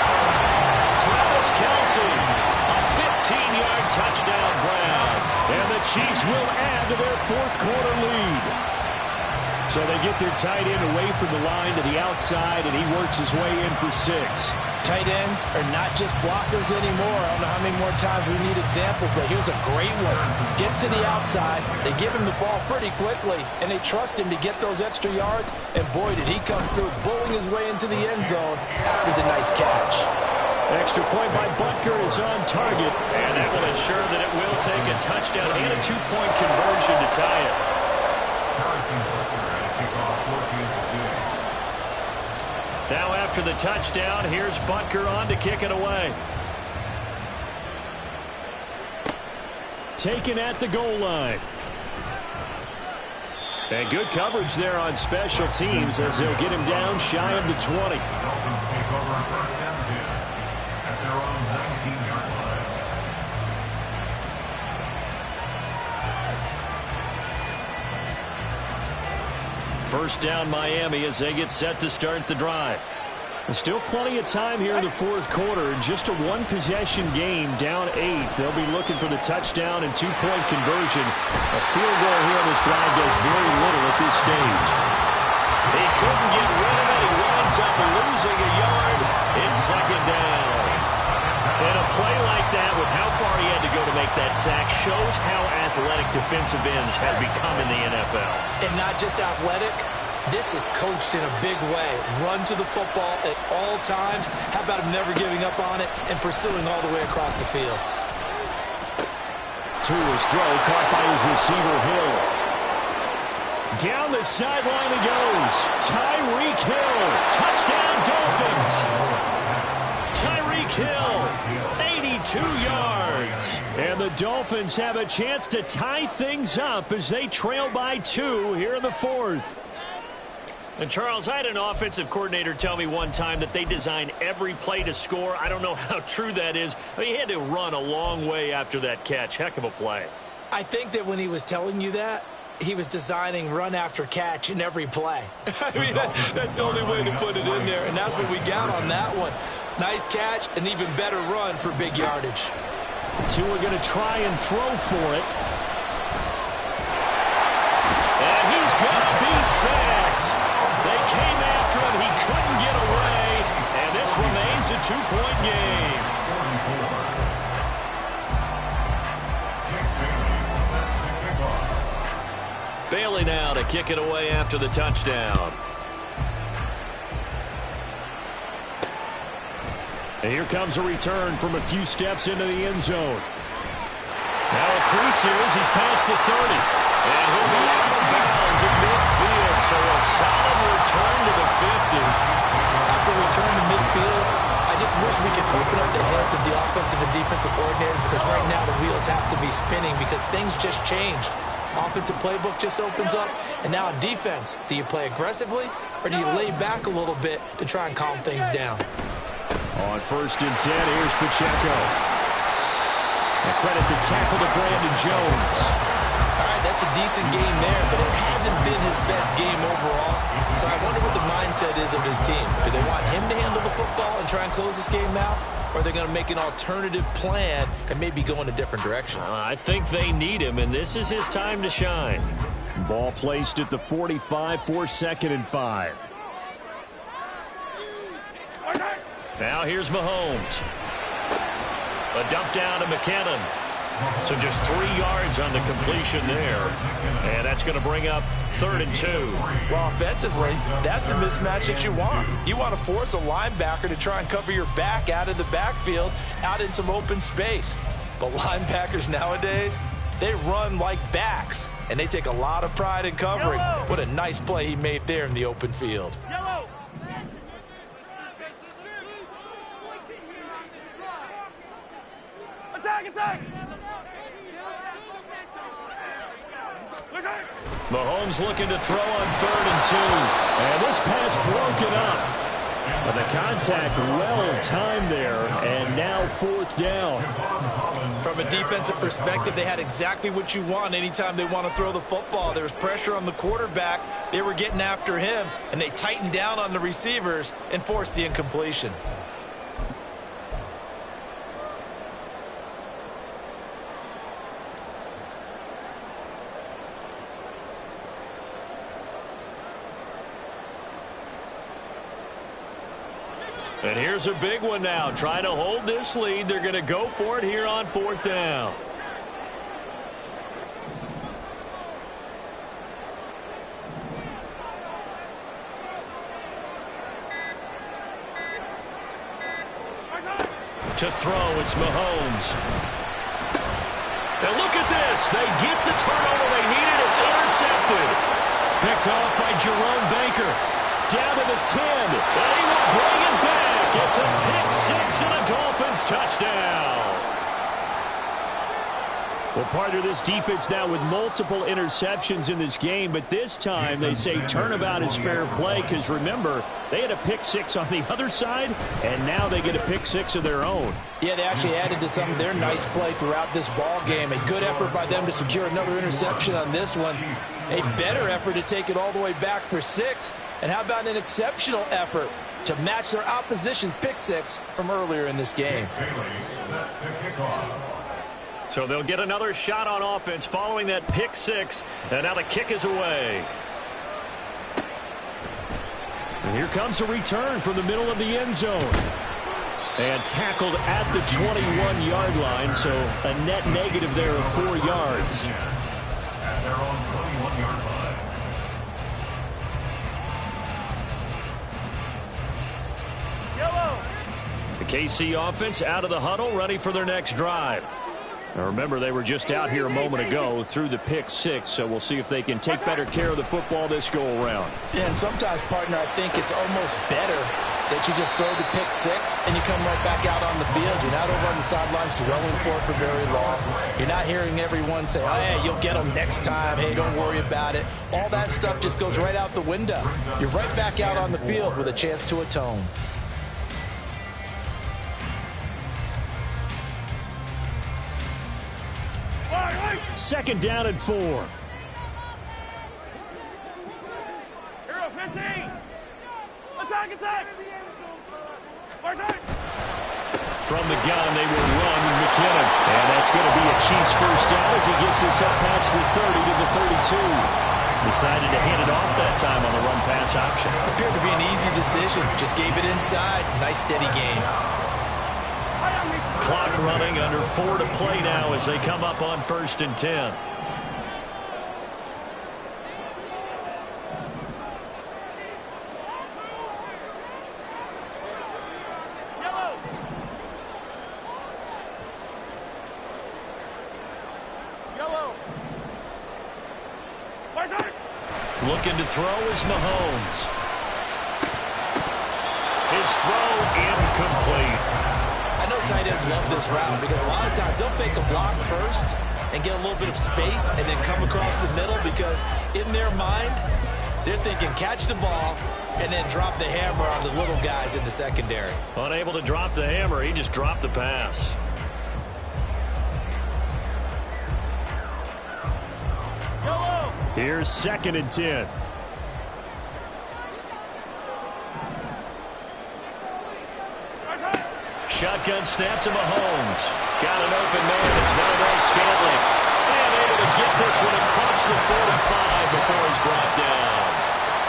Travis Kelsey, a 15-yard touchdown grab. And the Chiefs will add to their fourth quarter lead. So they get their tight end away from the line to the outside, and he works his way in for 6. Tight ends are not just blockers anymore. I don't know how many more times we need examples, but here's a great one. Gets to the outside, they give him the ball pretty quickly, and they trust him to get those extra yards, and boy, did he come through, bowling his way into the end zone after the nice catch. Extra point by Butker is on target. And that will ensure that it will take a touchdown and a 2-point conversion to tie it. Now after the touchdown, here's Butker on to kick it away. Taken at the goal line. And good coverage there on special teams as they'll get him down shy of the 20. Dolphins take over first and 10 at their own 19-yard line. First down Miami as they get set to start the drive. There's still plenty of time here in the fourth quarter. Just a one-possession game, down 8. They'll be looking for the touchdown and 2-point conversion. A field goal here on this drive does very little at this stage. He couldn't get rid of it. He winds up losing a yard. It's second down. And a play like that with how far he had to go to make that sack shows how athletic defensive ends have become in the NFL. And not just athletic, this is coached in a big way. Run to the football at all times. How about him never giving up on it and pursuing all the way across the field? To his throw, caught by his receiver, Hill. Down the sideline he goes. Tyreek Hill. Touchdown, Dolphins. Tyreek Hill, 82 yards. And the Dolphins have a chance to tie things up as they trail by 2 here in the fourth. And Charles, I had an offensive coordinator tell me one time that they design every play to score. I don't know how true that is. I mean, he had to run a long way after that catch. Heck of a play. I think that when he was telling you that, he was designing run after catch in every play. I mean, that's the only way to put it in there, and that's what we got on that one. Nice catch, an even better run for big yardage. Two are going to try and throw for it. And he's going to be sacked. They came after him. He couldn't get away, and this remains a 2-point game. Bailey now to kick it away after the touchdown. And here comes a return from a few steps into the end zone. Now a crease here as he's past the 30. And he'll be out of bounds at midfield, so a solid return to the 50. After return to midfield, I just wish we could open up the heads of the offensive and defensive coordinators, because right now the wheels have to be spinning because things just changed. Offensive playbook just opens up, and now on defense, do you play aggressively or do you lay back a little bit to try and calm things down? On 1st and 10, here's Pacheco. And credit the tackle to Brandon Jones. All right, that's a decent game there, but it hasn't been his best game overall. So I wonder what the mindset is of his team. Do they want him to handle the football and try and close this game out? Or are they going to make an alternative plan and maybe go in a different direction? I think they need him, and this is his time to shine. Ball placed at the 45 for 2nd and 5. Now here's Mahomes. A dump down to McKinnon. So just 3 yards on the completion there. And that's going to bring up 3rd and 2. Well, offensively, that's the mismatch that you want. You want to force a linebacker to try and cover your back out of the backfield, out in some open space. But linebackers nowadays, they run like backs, and they take a lot of pride in covering. What a nice play he made there in the open field. Mahomes looking to throw on 3rd and 2. And this pass broken up. But the contact well timed there, and now 4th down. From a defensive perspective, they had exactly what you want anytime they want to throw the football. There was pressure on the quarterback. They were getting after him, and they tightened down on the receivers and forced the incompletion. And here's a big one now. Trying to hold this lead. They're going to go for it here on 4th down. To throw, it's Mahomes. And look at this. They get the turnover they needed. It's intercepted. Picked off by Jerome Baker. Down to the 10. They will bring it back. It's a pick 6 and a Dolphins touchdown. Well, partner, this defense now with multiple interceptions in this game, but this time they say turnabout is fair play because, remember, they had a pick 6 on the other side, and now they get a pick 6 of their own. Yeah, they actually added to some of their nice play throughout this ball game. A good effort by them to secure another interception on this one. A better effort to take it all the way back for 6. And how about an exceptional effort to match their opposition's pick 6 from earlier in this game? So they'll get another shot on offense following that pick 6. And now the kick is away. And here comes a return from the middle of the end zone. And tackled at the 21-yard line, so a net negative there of 4 yards. At their own 21-yard line. The KC offense out of the huddle, ready for their next drive. Now remember, they were just out here a moment ago through the pick 6, so we'll see if they can take better care of the football this go-around. Yeah, and sometimes, partner, I think it's almost better that you just throw the pick 6 and you come right back out on the field. You're not over on the sidelines dwelling for it for very long. You're not hearing everyone say, oh, hey, you'll get them next time. Hey, don't worry about it. All that stuff just goes right out the window. You're right back out on the field with a chance to atone. Second down and 4. Hero 15. Attack. From the gun, they will run McKinnon. And that's going to be a Chiefs first down as he gets this up past the 30 to the 32. Decided to hand it off that time on the run-pass option. Appeared to be an easy decision. Just gave it inside. Nice steady game. Clock running, under 4 to play now as they come up on 1st and 10. Looking to throw is Mahomes. His throw incomplete. I know tight ends love this route because a lot of times they'll fake a block first and get a little bit of space and then come across the middle because in their mind, they're thinking catch the ball and then drop the hammer on the little guys in the secondary. Unable to drop the hammer, he just dropped the pass. Here's 2nd and 10. Shotgun snap to Mahomes. Got an open man. It's Valdez Scantling. And able to get this one across the 45 before he's brought down.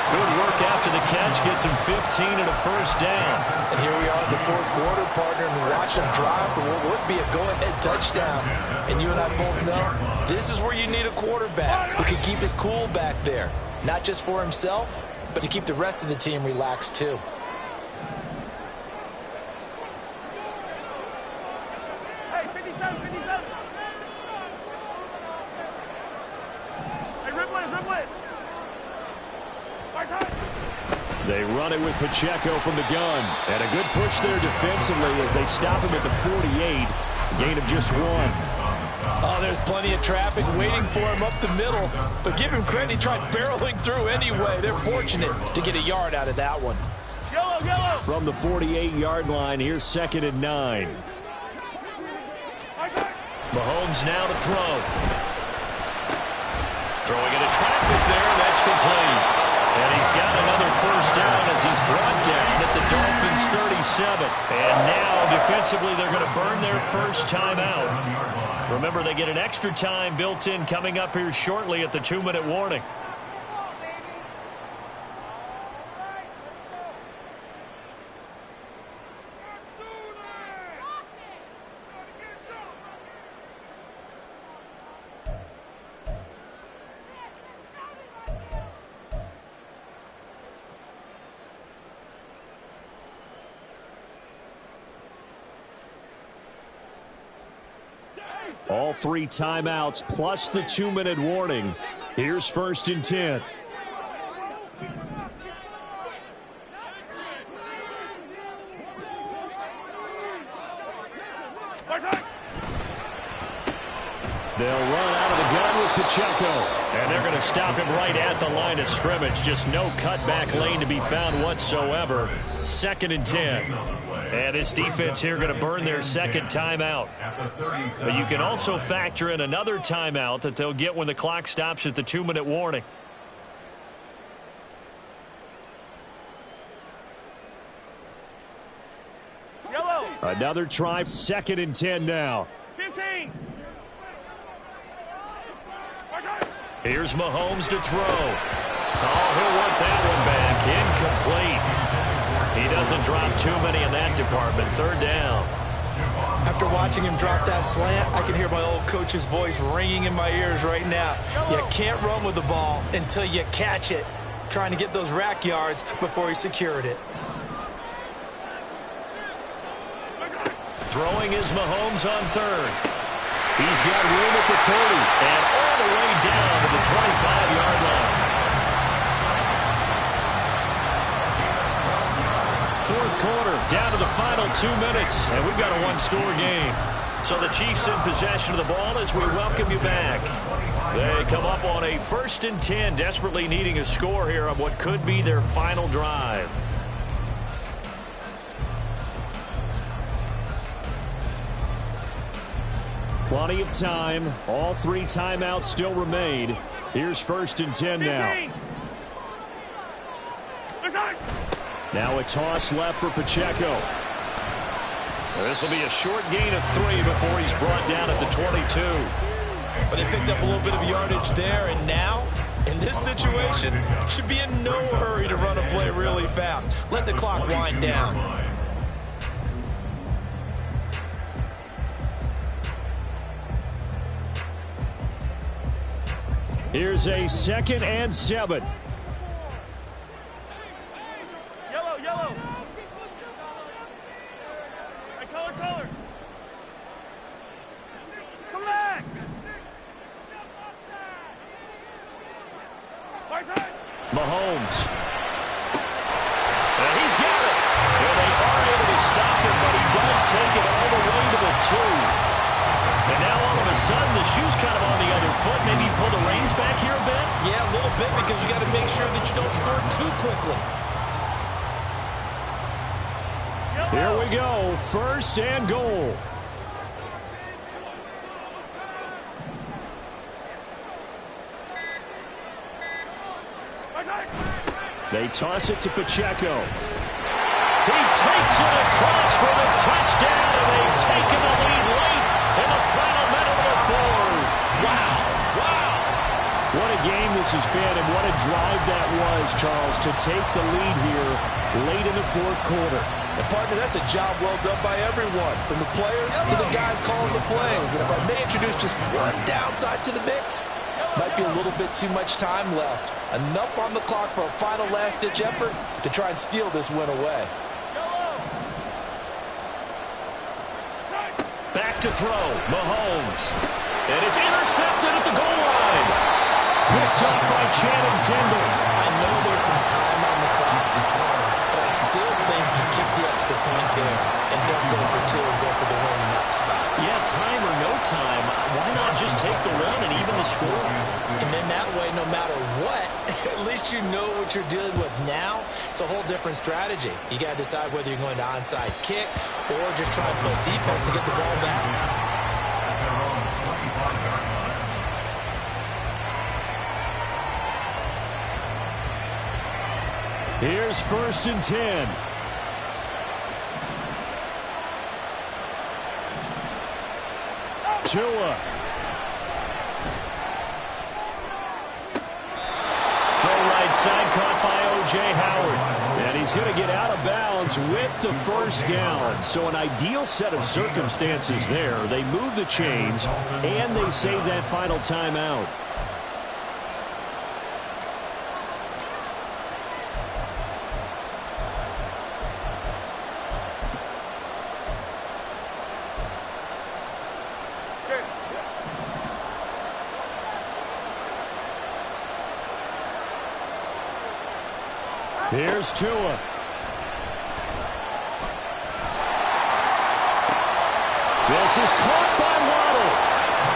Good work after the catch. Gets him 15 and a first down. And here we are in the 4th quarter, partner, and watch him drive for what would be a go-ahead touchdown. And you and I both know this is where you need a quarterback who can keep his cool back there. Not just for himself, but to keep the rest of the team relaxed too. Hey, 57. Hey, Ripley. They run it with Pacheco from the gun. And a good push there defensively as they stop him at the 48. Gain of just 1. Oh, there's plenty of traffic waiting for him up the middle. But give him credit, he tried barreling through anyway. They're fortunate to get a yard out of that one. Yellow, yellow. From the 48-yard line, here's 2nd and 9. Mahomes now to throw. Throwing into traffic there, and that's complete. And he's got another first down as he's brought down at the Dolphins' 37. And now, defensively, they're going to burn their first timeout. Remember, they get an extra time built in coming up here shortly at the 2-minute warning. All 3 timeouts plus the 2-minute warning. Here's 1st and 10. They'll run out of the gun with Pacheco. And they're going to stop him right at the line of scrimmage. Just no cutback lane to be found whatsoever. 2nd and 10. And this defense here going to burn their second timeout. But you can also factor in another timeout that they'll get when the clock stops at the 2-minute warning. Yellow. Another try, 2nd and 10 now. 15. Here's Mahomes to throw. Oh, he'll want that one back. Incomplete. He doesn't drop too many in that department. 3rd down. After watching him drop that slant, I can hear my old coach's voice ringing in my ears right now. You can't run with the ball until you catch it. Trying to get those rack yards before he secured it. Throwing is Mahomes on 3rd. He's got room at the 30 and all the way down to the 25-yard line. 4th quarter, down to the final 2 minutes, and we've got a 1-score game. So the Chiefs in possession of the ball as we welcome you back. They come up on a 1st and 10, desperately needing a score here on what could be their final drive. Plenty of time. All 3 timeouts still remain. Here's 1st and 10 now. Now a toss left for Pacheco. This will be a short gain of 3 before he's brought down at the 22. But they picked up a little bit of yardage there, and now, in this situation, should be in no hurry to run a play really fast. Let the clock wind down. Here's a 2nd and 7. Yellow, yellow. Color. Come back. Mahomes. And he's got it. And they are able to stop him, but he does take it all the way to the 2. And now all of a sudden the shoe's kind of on the other foot. Maybe pull the reins back here a bit? Yeah, a little bit, because you got to make sure that you don't score too quickly. Here we go. 1st and goal. They toss it to Pacheco. He takes it across for the touchdown, and they've taken the lead late in the final minute of the 4th. Wow. What a game this has been, and what a drive that was, Charles, to take the lead here late in the 4th quarter. And partner, that's a job well done by everyone, from the players to the guys calling the plays. And if I may introduce just one downside to the mix, might be a little bit too much time left. Enough on the clock for a final last-ditch effort to try and steal this win away. Back to throw, Mahomes. And it's intercepted at the goal line. Picked up by Channing Tindall. I know there's some time on the clock, but I still think you keep the extra point there and don't go for 2 and go for the win in that spot. Yeah, what you're dealing with now, it's a whole different strategy. You got to decide whether you're going to onside kick or just try and play defense and get the ball back. Here's 1st and 10. Tua. Full right side caught by O.J. Howard. And he's going to get out of bounds with the 1st down. So an ideal set of circumstances there. They move the chains, and they save that final timeout. Here's Tua. This is caught by Waddle.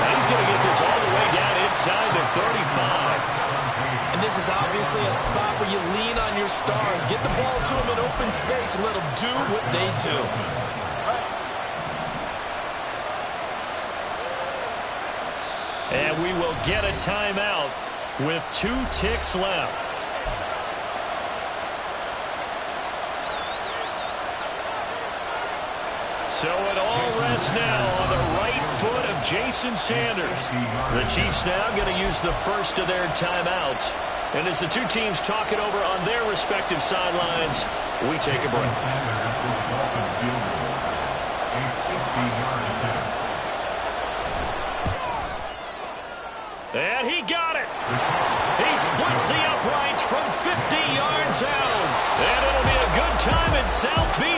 And he's going to get this all the way down inside the 35. And this is obviously a spot where you lean on your stars. Get the ball to them in open space and let them do what they do. And we will get a timeout with 2 ticks left. So it all rests now on the right foot of Jason Sanders. The Chiefs now going to use the first of their timeouts. And as the two teams talk it over on their respective sidelines, we take a break. And he got it. He splits the uprights from 50 yards out. And it'll be a good time in South Beach.